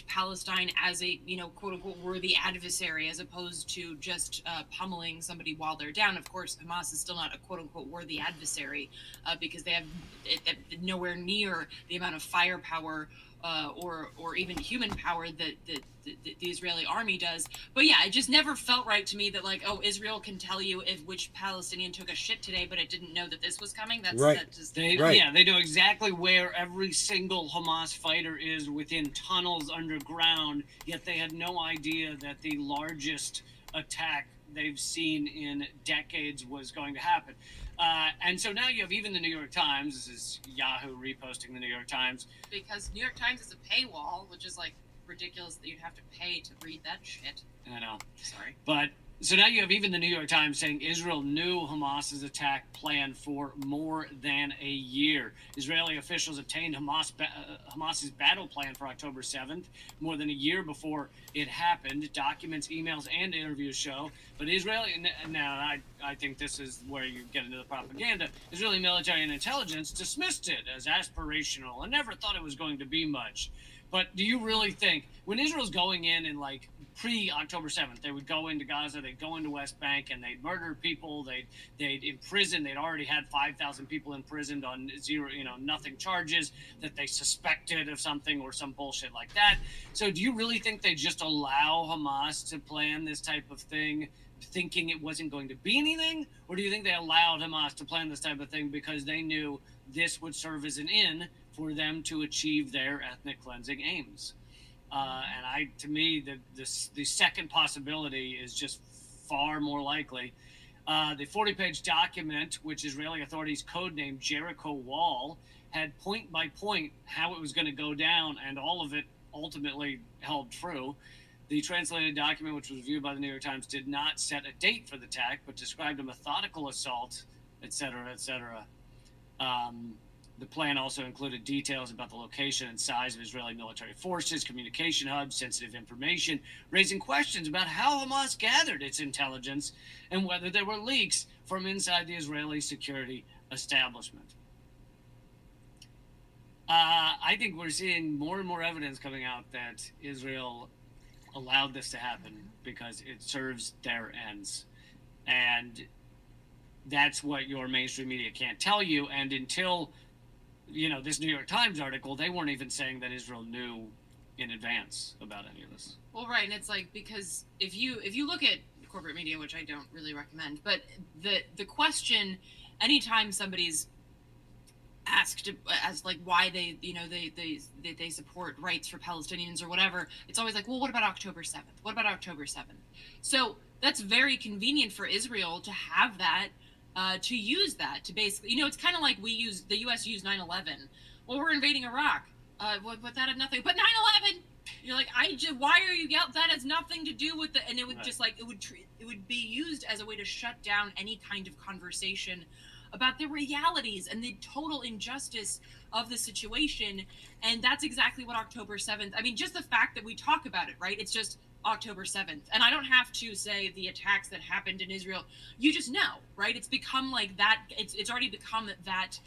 Palestine as a, quote unquote, worthy adversary, as opposed to just pummeling somebody while they're down. Of course, Hamas is still not a quote unquote worthy adversary because they have nowhere near the amount of firepower or even human power that the Israeli army does. But yeah, it just never felt right to me that like, oh, Israel can tell you if which Palestinian took a shit today, but it didn't know that this was coming. That's Right. That just Yeah, they know exactly where every single Hamas fighter is within tunnels underground, yet they had no idea that the largest attack they've seen in decades was going to happen. And so now you have even the New York Times. This is Yahoo reposting the New York Times. because New York Times is a paywall, which is like ridiculous that you'd have to pay to read that shit. I know. Sorry. But so now you have even the New York Times saying Israel knew Hamas's attack plan for more than a year. Israeli officials obtained Hamas's battle plan for October 7th more than a year before it happened. Documents, emails, and interviews show. But Israeli, now I think this is where you get into the propaganda. Israeli military and intelligence dismissed it as aspirational and never thought it was going to be much. But do you really think when Israel's going in like pre-October 7th, they would go into Gaza, they'd go into West Bank, and they'd murder people, they'd imprison, they'd already had 5,000 people imprisoned on zero, nothing charges that they suspected of something or some bullshit like that. So do you really think they just allow Hamas to plan this type of thing, thinking it wasn't going to be anything? Or do you think they allowed Hamas to plan this type of thing because they knew this would serve as an in for them to achieve their ethnic cleansing aims? To me, the second possibility is just far more likely. The 40-page document, which Israeli authorities codenamed Jericho Wall, had point by point how it was going to go down, and all of it ultimately held true. The translated document, which was reviewed by the New York Times, did not set a date for the attack, but described a methodical assault, etc., etc. The plan also included details about the location and size of Israeli military forces, communication hubs, sensitive information, raising questions about how Hamas gathered its intelligence and whether there were leaks from inside the Israeli security establishment. I think we're seeing more and more evidence coming out that Israel allowed this to happen because it serves their ends. And that's what your mainstream media can't tell you. And until this New York Times article, they weren't even saying that Israel knew in advance about any of this. Well, right, and it's like, because if you look at corporate media, which I don't really recommend, but the question, anytime somebody's asked as like why they support rights for Palestinians or whatever, it's always like, well, what about October 7th? What about October 7th? So that's very convenient for Israel to have that. To use that to basically, it's kind of like the U.S. used 9/11. Well, we're invading Iraq. But that had nothing. But 9/11, you're like, why are you yelling? That has nothing to do with and it would Right. just like it would be used as a way to shut down any kind of conversation about the realities and the total injustice of the situation. And that's exactly what October 7th. I mean, just the fact that we talk about it, right? It's just October 7th. And I don't have to say the attacks that happened in Israel. You just know, right? It's become like that. It's already become that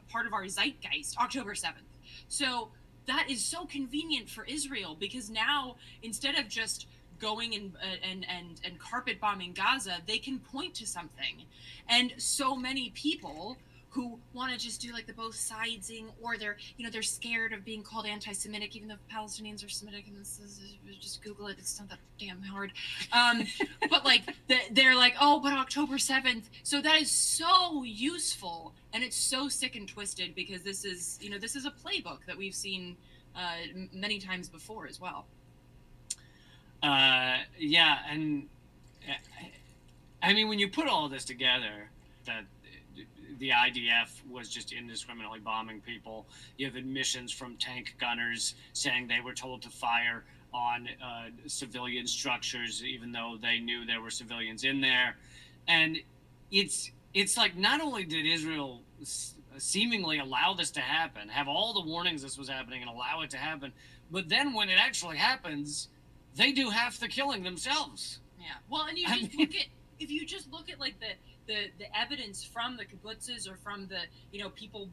part of our zeitgeist, October 7th. So that is so convenient for Israel because now instead of just going and carpet bombing Gaza, they can point to something. And so many people who want to just do like the both sidesing, or they're scared of being called anti-Semitic, even though Palestinians are Semitic, and this is, just Google it, it's not that damn hard. But like they're like, oh, but October 7th. So that is so useful, and it's so sick and twisted because this is a playbook that we've seen many times before as well. Yeah, and I mean, when you put all this together, that the IDF was just indiscriminately bombing people. You have admissions from tank gunners saying they were told to fire on civilian structures, even though they knew there were civilians in there. And it's like, not only did Israel seemingly allow this to happen, have all the warnings this was happening and allow it to happen, but then when it actually happens, they do half the killing themselves. Yeah. Well, and if you just look at like the evidence from the kibbutzes or from the people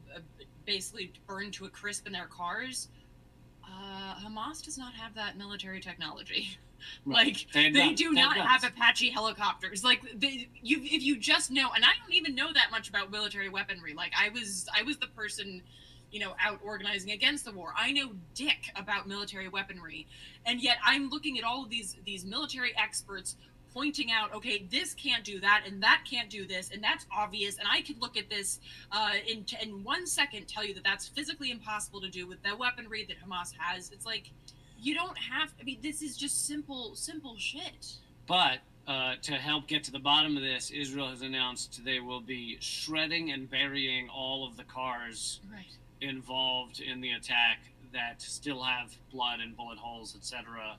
basically burned to a crisp in their cars, Hamas does not have that military technology. Right. Like they do not have Apache helicopters. Like if you just know, and I don't even know that much about military weaponry. Like I was the person out organizing against the war. I know dick about military weaponry, and yet I'm looking at all of these military experts pointing out, okay, this can't do that, and that can't do this, and that's obvious, and I could look at this in 1 second, tell you that that's physically impossible to do with the weaponry that Hamas has. It's like, you don't have. I mean, this is just simple shit. But to help get to the bottom of this, Israel has announced they will be shredding and burying all of the cars involved in the attack that still have blood and bullet holes, etc.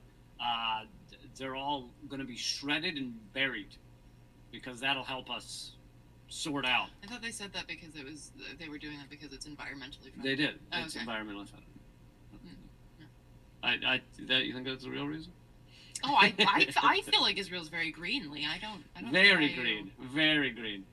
They're all going to be shredded and buried because that'll help us sort out. I thought they said that because they were doing that because it's environmentally friendly. They did. Oh, It's okay. environmentally friendly. Mm. You think that's the real reason? Oh, I feel like Israel's very green, Lee. I don't. Very know green. Very green.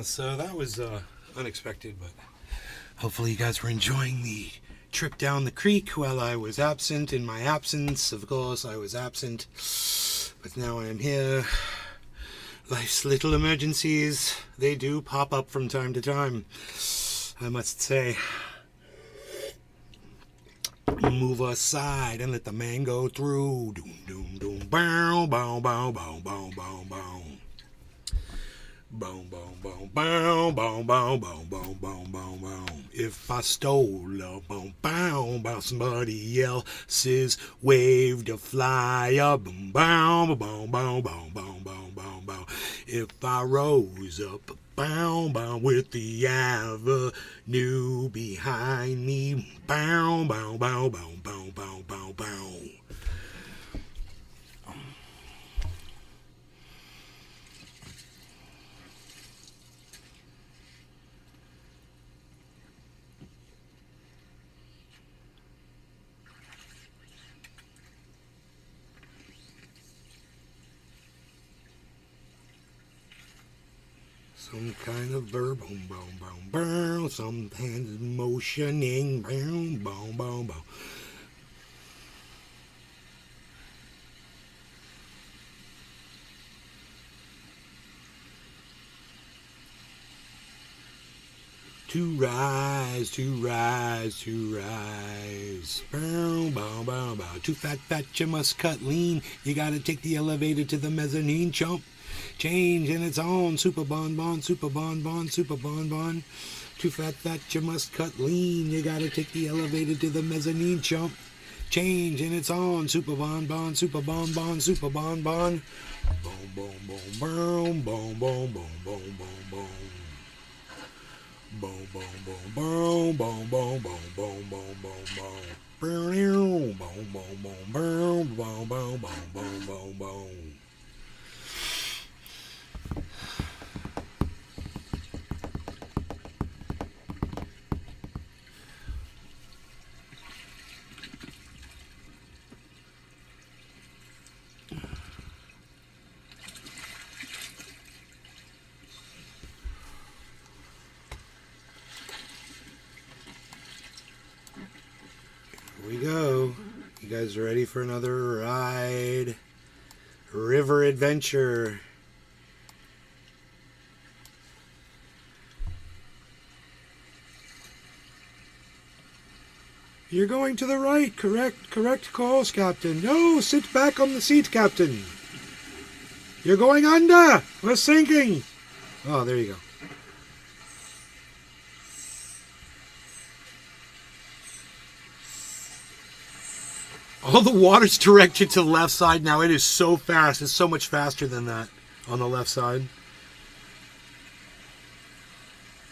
Yeah, so that was unexpected, but hopefully you guys were enjoying the trip down the creek while I was absent. In my absence, of course, I was absent, but now I am here. Life's little emergencies, they do pop up from time to time, I must say. Move aside and let the man go through. Doom, doom, doom. Bow, bow, bow, bow, bow, bow, bow. Boom, boom, boom, boom, boom, boom, boom, boom, boom, boom, boom. If I stole a boom, boom, boom, somebody else's wave to fly up. Boom, boom, boom, boom, boom, boom, boom, boom, boom. If I rose up, boom, boom, with the avenue behind me. Boom, boom, boom, boom, boom, boom, boom, boom. Some kind of verb, boom, boom, boom, boom. Some hands motioning, boom, boom, boom, boom. To rise, to rise, to rise. Boom, boom, boom, boom. Too fat, you must cut lean. You gotta take the elevator to the mezzanine, chump. Change in its own, super bonbon, super bonbon, super bonbon. Too fat, you must cut lean. You gotta take the elevator to the mezzanine, chump. Change in its own, super bonbon, super bonbon, super bonbon. Boom, boom, boom, boom, boom, boom, boom, boom, boom, boom. Boom, boom, boom, boom, boom, boom, boom, boom, boom, boom, boom. Boom, boom, boom, boom, boom, boom, boom, boom, boom, boom. Here we go. You guys ready for another ride? River adventure. You're going to the right. Correct calls, Captain. No, sit back on the seat, Captain. You're going under. We're sinking. Oh, there you go. All the water's directed to the left side now. It is so fast. It's so much faster than that on the left side.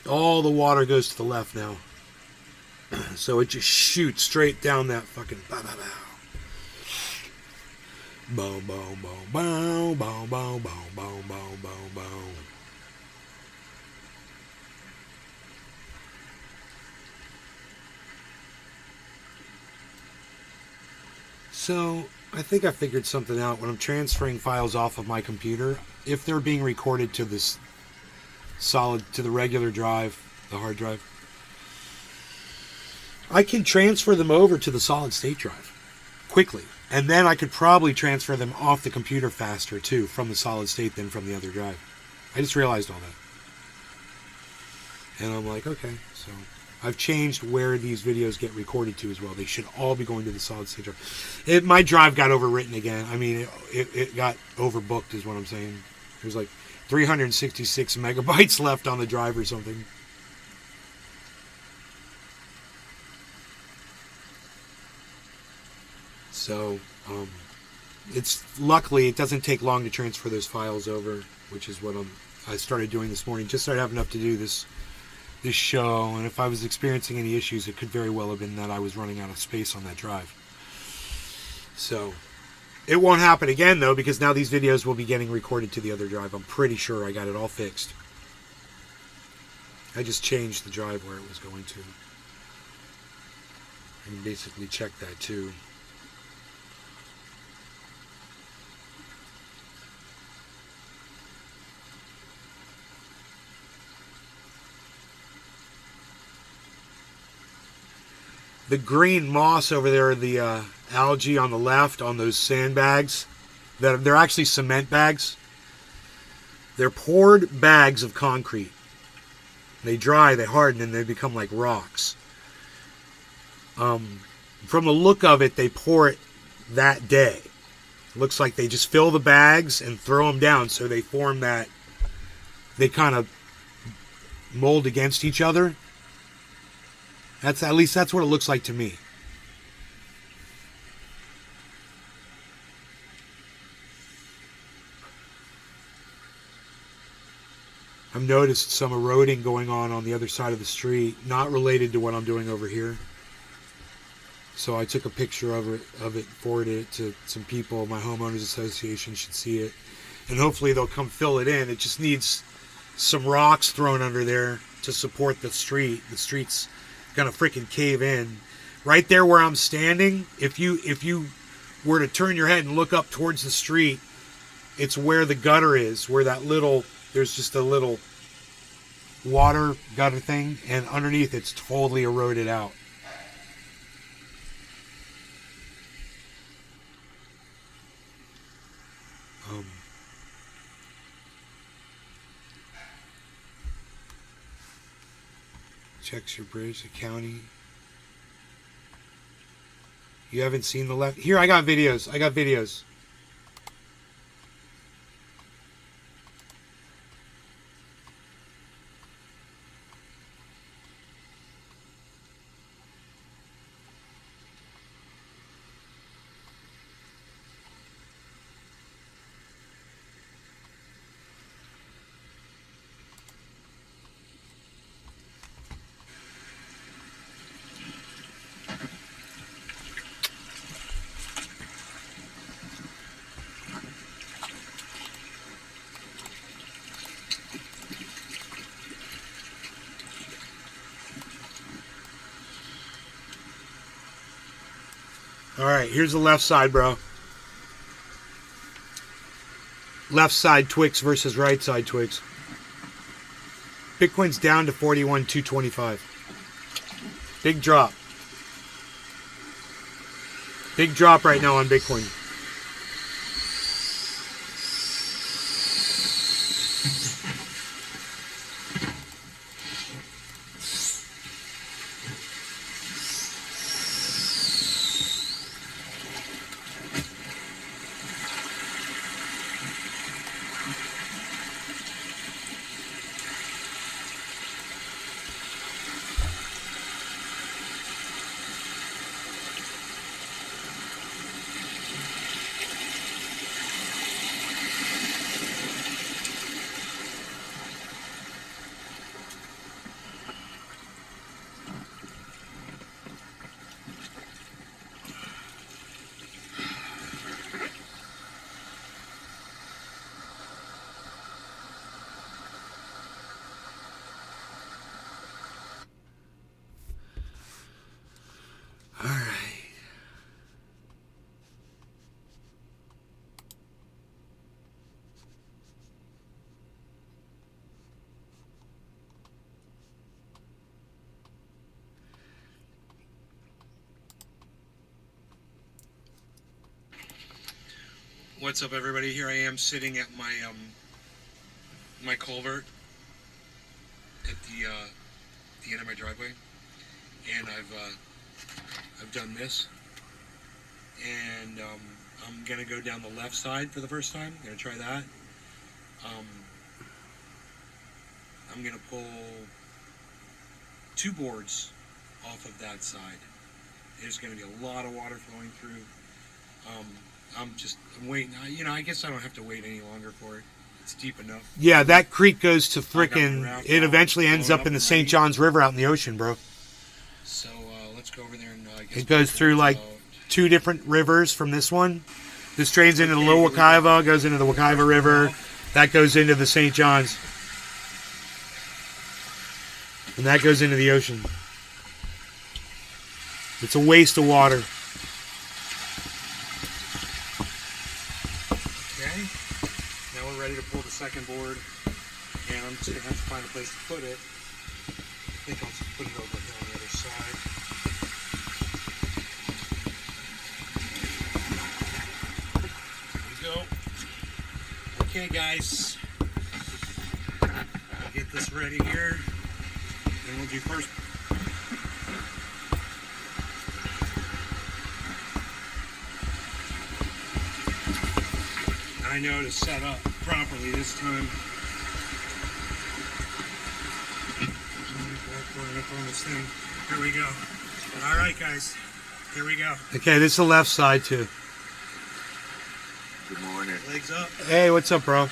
All the water goes to the left now. So it just shoots straight down that fucking bow, bow, bow. Bow, bow, bow, bow, bow, bow, bow, bow, bow, bow. So, I think I figured something out. When I'm transferring files off of my computer, if they're being recorded to this to the regular drive, the hard drive, I can transfer them over to the solid state drive quickly. And then I could probably transfer them off the computer faster, too, from the solid state than from the other drive. I just realized all that. And I'm like, okay, so I've changed where these videos get recorded to as well. They should all be going to the solid state drive. My drive got overwritten again. I mean, it got overbooked is what I'm saying. There's like 366 megabytes left on the drive or something. So, luckily it doesn't take long to transfer those files over, which is what I started doing this morning. Just started having enough to do this show, and if I was experiencing any issues, it could very well have been that I was running out of space on that drive. So, it won't happen again though, because now these videos will be getting recorded to the other drive. I'm pretty sure I got it all fixed. I just changed the drive where it was going to. And basically checked that too. The green moss over there, the algae on the left on those sandbags, they're actually cement bags. They're poured bags of concrete. They dry, they harden, and they become like rocks. From the look of it, they pour it that day. Looks like they just fill the bags and throw them down, so they form that, they kind of mold against each other. At least that's what it looks like to me. I've noticed some eroding going on the other side of the street, not related to what I'm doing over here. So I took a picture of it, forwarded it to some people. My homeowners association should see it, and hopefully they'll come fill it in. It just needs some rocks thrown under there to support the street. The street's gonna freaking cave in. Right there where I'm standing, if you were to turn your head and look up towards the street, it's where the gutter is, where there's just a little water gutter thing, and underneath it's totally eroded out. Checks your bridge, the county. You haven't seen the left. Here, I got videos. All right, here's the left side, bro. Left side Twix versus right side Twix. Bitcoin's down to 41,225. Big drop. Big drop right now on Bitcoin. What's up, everybody? Here I am sitting at my my culvert at the end of my driveway, and I've done this, and I'm gonna go down the left side for the first time. I'm gonna try that. I'm gonna pull 2 boards off of that side. There's gonna be a lot of water flowing through. I'm waiting. I guess I don't have to wait any longer for it. It's deep enough. Yeah, that creek goes to frickin'. It eventually ends up in the St. Johns River out in the ocean, bro. So let's go over there and. It goes through like 2 different rivers from this one. This drains into the Little Wekiva, goes into the Wekiva River. That goes into the St. Johns. And that goes into the ocean. It's a waste of water. Ready to pull the second board, and I'm just going to have to find a place to put it. I think I'll just put it over here on the other side. Okay, guys. Get this ready here. And we'll do first. I know to set up properly this time. On this thing. Here we go. All right, guys. Here we go. Okay, this is the left side too. Good morning. Legs up. Hey, what's up, bro?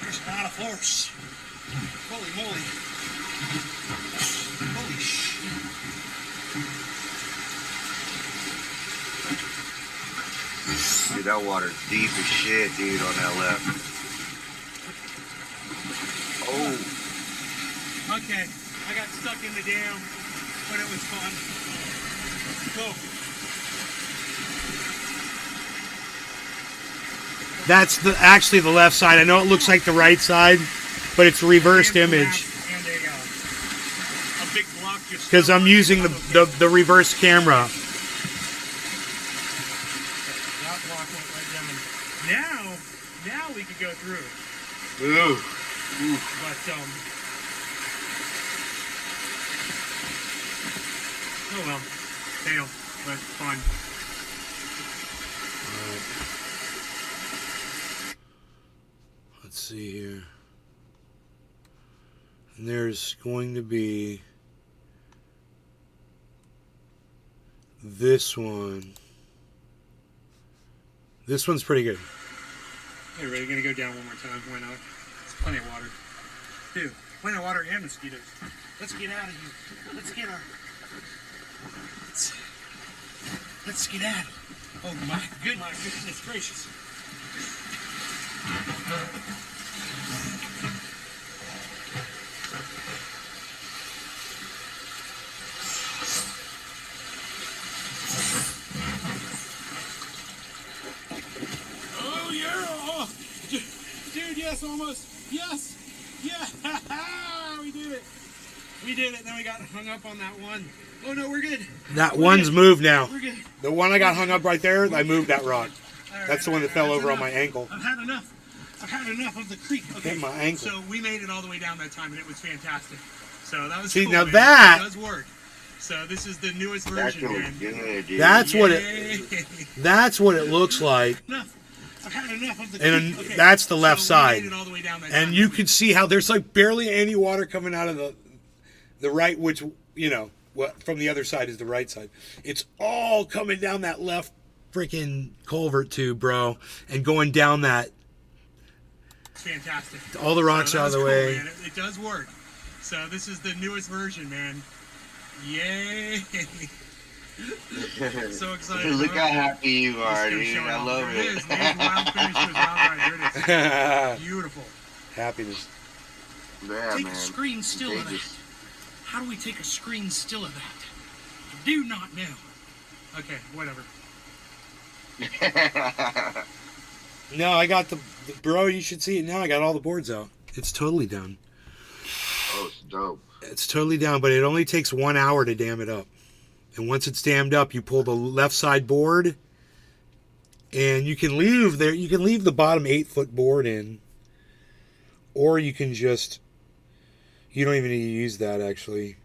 There's a lot of force. Holy moly. Holy sh. Dude, that water's deep as shit, dude, on that left. Oh. Okay, I got stuck in the dam, but it was fun. Go. That's actually the left side. I know it looks like the right side, but it's a reversed image. Because I'm using the reverse camera. That block went right down. Now we could go through. Ooh. But oh well, fail, but fun. Let's see here. And there's going to be this one. This one's pretty good. Hey, everybody, gonna go down one more time. Why not? It's plenty of water. Dude, plenty of water and mosquitoes. Let's get out of here. Let's get our. Let's get out. Oh my goodness gracious. Oh yeah! Oh, dude, yes, almost. Yes! Yeah! We did it! We did it. Then we got hung up on that one. Oh no, we're good. That one's moved now. We're good. The one I got hung up right there, I moved that rock. That's the one that fell over on my ankle. I've had enough. I've had enough of the creek. Okay. Hit my ankle. So we made it all the way down that time, and it was fantastic. So that was cool, now man. that It does work. So this is the newest version, man. Good, dude. that's what it Yay. that's what it looks like. Enough. I've had enough of the And creek. Okay. that's the left So side. we made it all the way down that And time. you can see how there's like barely any water coming out of the right, which, you know, what from the other side is the right side. It's all coming down that left freaking culvert tube, bro, and going down that. It's fantastic. All the rocks So that out of the was way. Man. It does work. So this is the newest version, man. Yay! So excited. Look bro. how happy you are, Just gonna dude. show I off. love There it. it is. There's wild finish to his wild ride. There it is. Beautiful. Happiness. Yeah, Take man. a screen still of that. Contagious. How do we take a screen still of that? I do not know. Okay, whatever. No, I got the bro. You should see it now. I got all the boards out. It's totally done. Oh, it's dope. It's totally down, but it only takes 1 hour to dam it up. And once it's dammed up, you pull the left side board, and you can leave there. You can leave the bottom 8-foot board in, or you can just. You don't even need to use that actually.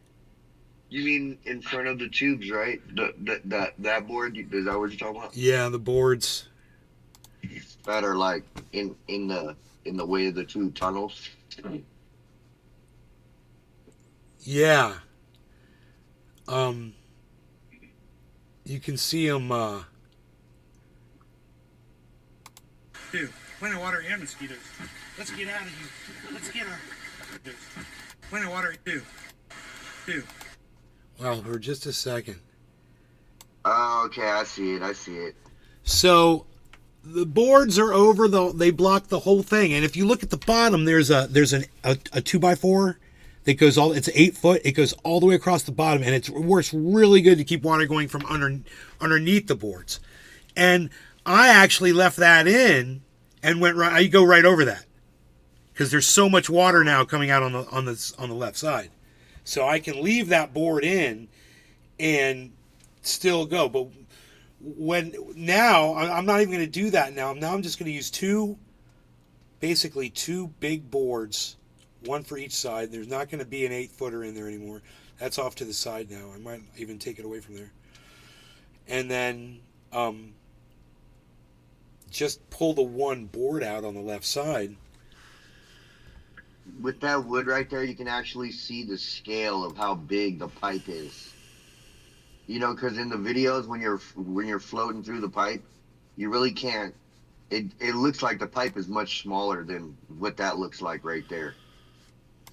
You mean in front of the tubes, right? That board? Is that what you're talking about? Yeah, the boards. That are like in the way of the two tunnels. Yeah. You can see them. Dude, plenty of water and mosquitoes. Let's get out of here. Let's get our. Plenty of water, too. Well, for just a second. Oh, okay, I see it. So the boards are over they block the whole thing, and if you look at the bottom, there's a 2x4 that goes it's 8 foot. It goes all the way across the bottom, and it works really good to keep water going from underneath the boards. And I actually left that in and I go right over that because there's so much water now coming out on the left side, so I can leave that board in and still go. But now I'm not even going to do that now. Now I'm just going to use 2 basically 2 big boards, one for each side. There's not going to be an 8-footer in there anymore. That's off to the side now. I might even take it away from there. And then just pull the one board out on the left side. With that wood right there, you can actually see the scale of how big the pipe is. You know, because in the videos when you're floating through the pipe, you really can't. It looks like the pipe is much smaller than what that looks like right there.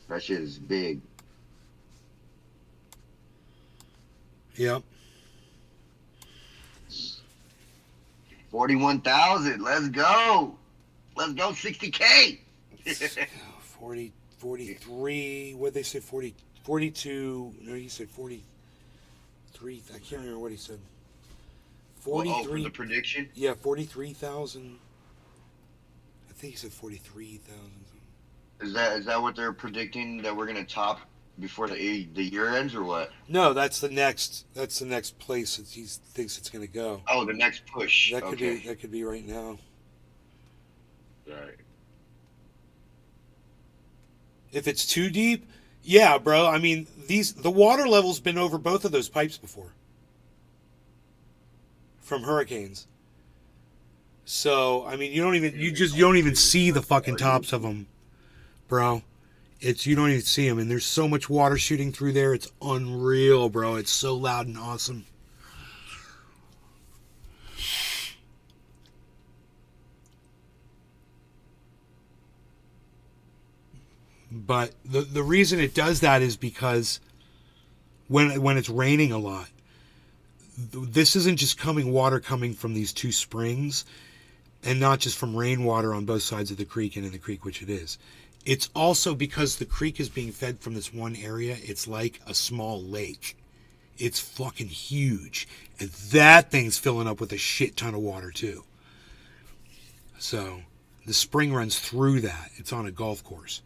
That shit is big. Yep. 41,000. Let's go. Let's go 60K. 40, 43. What did they say? 40, 42. No, he said 43. I can't remember what he said. 43. Oh, for the prediction? Yeah, 43,000. I think he said 43,000. Is that what they're predicting that we're gonna top before the year ends or what? No, that's the next place that he thinks it's going to go. Oh, the next push. That could be right now. Right. If it's too deep, yeah, bro. I mean, the water level's been over both of those pipes before from hurricanes. So, I mean, you don't even see the fucking tops of them, bro. You don't even see them, and there's so much water shooting through there. It's unreal, bro. It's so loud and awesome. But the reason it does that is because when it's raining a lot, this isn't just water coming from these 2 springs, and not just from rainwater on both sides of the creek and in the creek, which it is. It's also because the creek is being fed from this one area. It's like a small lake. It's fucking huge. And that thing's filling up with a shit ton of water too. So the spring runs through that. It's on a golf course.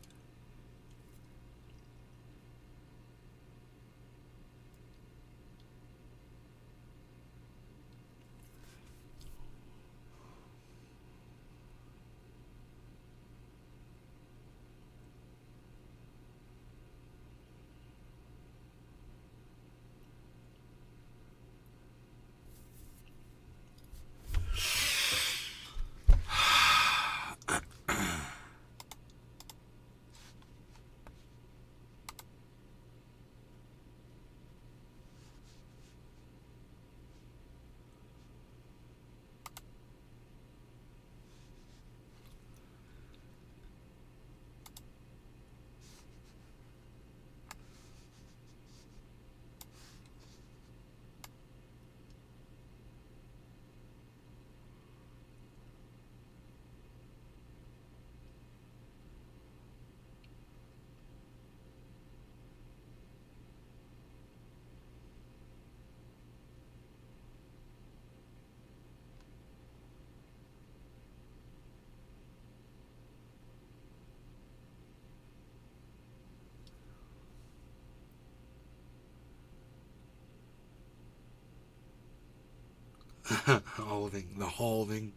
The halving.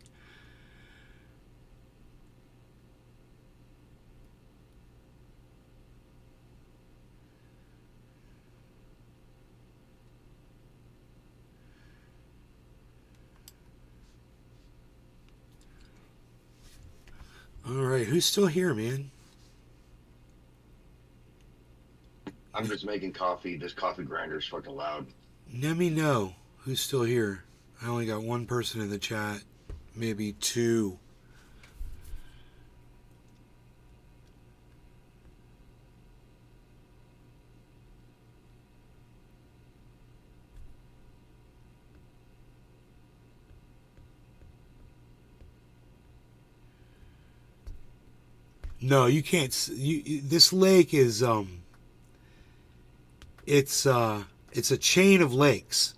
All right, who's still here, man? I'm just making coffee. This coffee grinder is fucking loud. Let me know who's still here. I only got 1 person in the chat, maybe 2. No, you can't. This lake is it's a chain of lakes.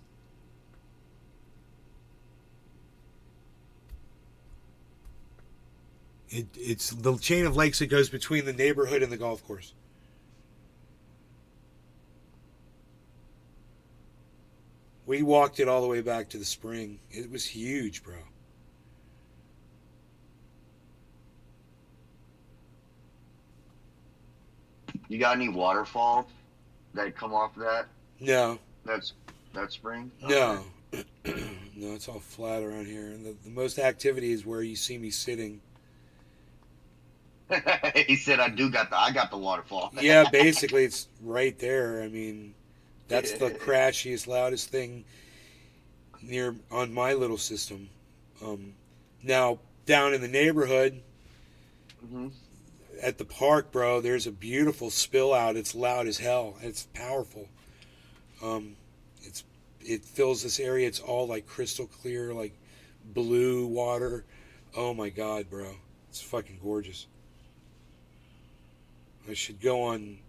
It's the chain of lakes that goes between the neighborhood and the golf course. We walked it all the way back to the spring. It was huge, bro. You got any waterfalls that come off that? No, That spring? no, no. It's all flat around here. And the most activity is where you see me sitting. Okay. He said, I got the waterfall. Yeah, basically it's right there. I mean, that's the crashiest, loudest thing near on my little system. Now down in the neighborhood Hmm. at the park, bro, there's a beautiful spill out. It's loud as hell. It's powerful. It's it fills this area. It's all like crystal clear, like blue water. Oh my god, bro, it's fucking gorgeous. I should go on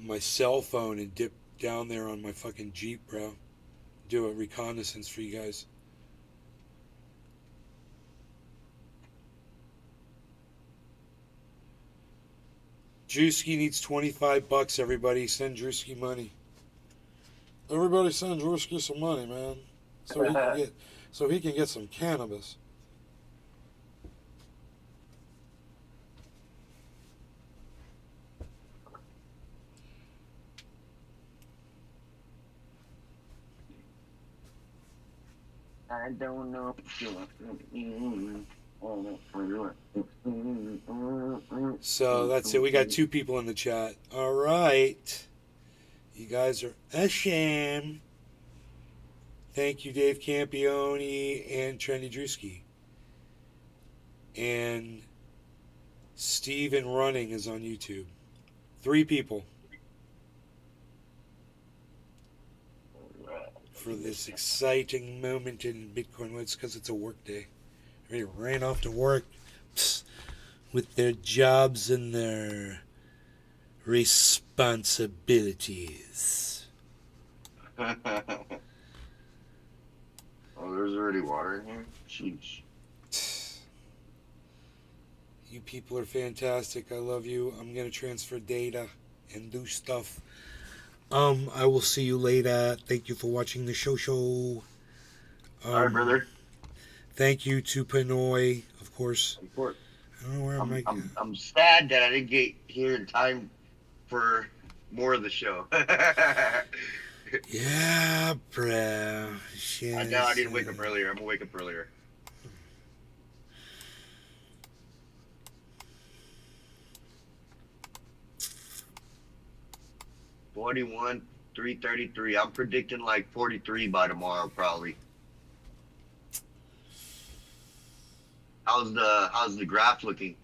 my cell phone and dip down there on my fucking Jeep, bro. Do a reconnaissance for you guys. Drewski needs $25. Everybody, send Drewski money. Everybody, send Drewski some money, man, so he can get some cannabis. I don't know if you want. So that's it. We got 2 people in the chat. All right. You guys are a shame. Thank you, Dave Campione and Trendy Drewski. And Steven Running is on YouTube. 3 people for this exciting moment in Bitcoin. Well, it's because it's a work day. Everybody ran off to work with their jobs and their responsibilities. Oh, there's already water in here? Sheesh. You people are fantastic. I love you. I'm going to transfer data and do stuff. I will see you later. Thank you for watching the show. All right, brother. Thank you to Pinoy, of course. Of course. I don't know where I'm sad that I didn't get here in time for more of the show. Yeah, bro. I know I need to wake up earlier. I'm gonna wake up earlier. $41, $333. I'm predicting like 43 by tomorrow, probably. How's the graph looking?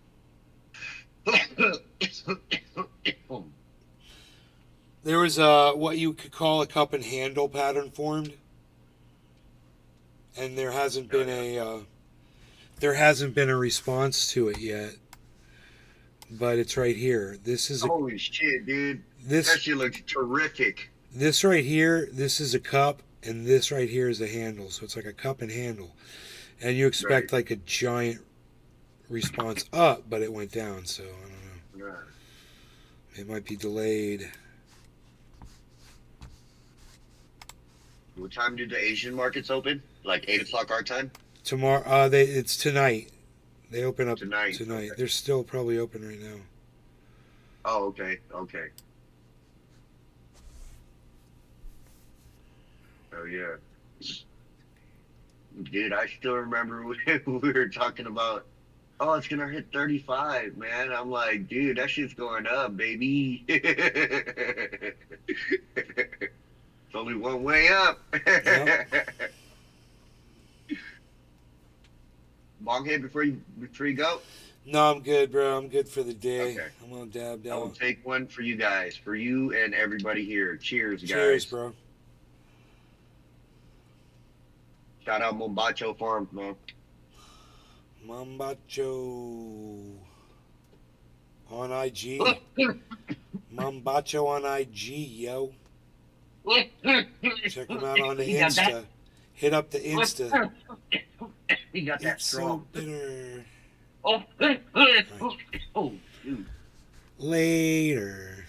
There was what you could call a cup and handle pattern formed, and there hasn't been a response to it yet. But it's right here. This is holy shit, dude. That shit looks terrific. This right here, this is a cup, and this right here is a handle. So it's like a cup and handle, and you expect like a giant response up, but it went down. So I don't know. Right. It might be delayed. What time do the Asian markets open? Like 8 o'clock our time? Tomorrow, it's tonight. They open up tonight. Okay. They're still probably open right now. Oh, okay. Okay. Oh, yeah. Dude, I still remember we were talking about, oh, it's going to hit 35, man. I'm like, dude, that shit's going up, baby. It's only one way up. Yep. Bonghead before you go? No, I'm good, bro. I'm good for the day. Okay. I'm gonna dab I will down. take one for you guys, for you and everybody here. Cheers, guys. Cheers, bro. Shout out Mombacho Farms, man. Mombacho on IG. Mombacho on IG, yo. Check them out on the Insta. Hit up the Insta. He got that It's strong. so bitter. Oh, oh, dude. Later.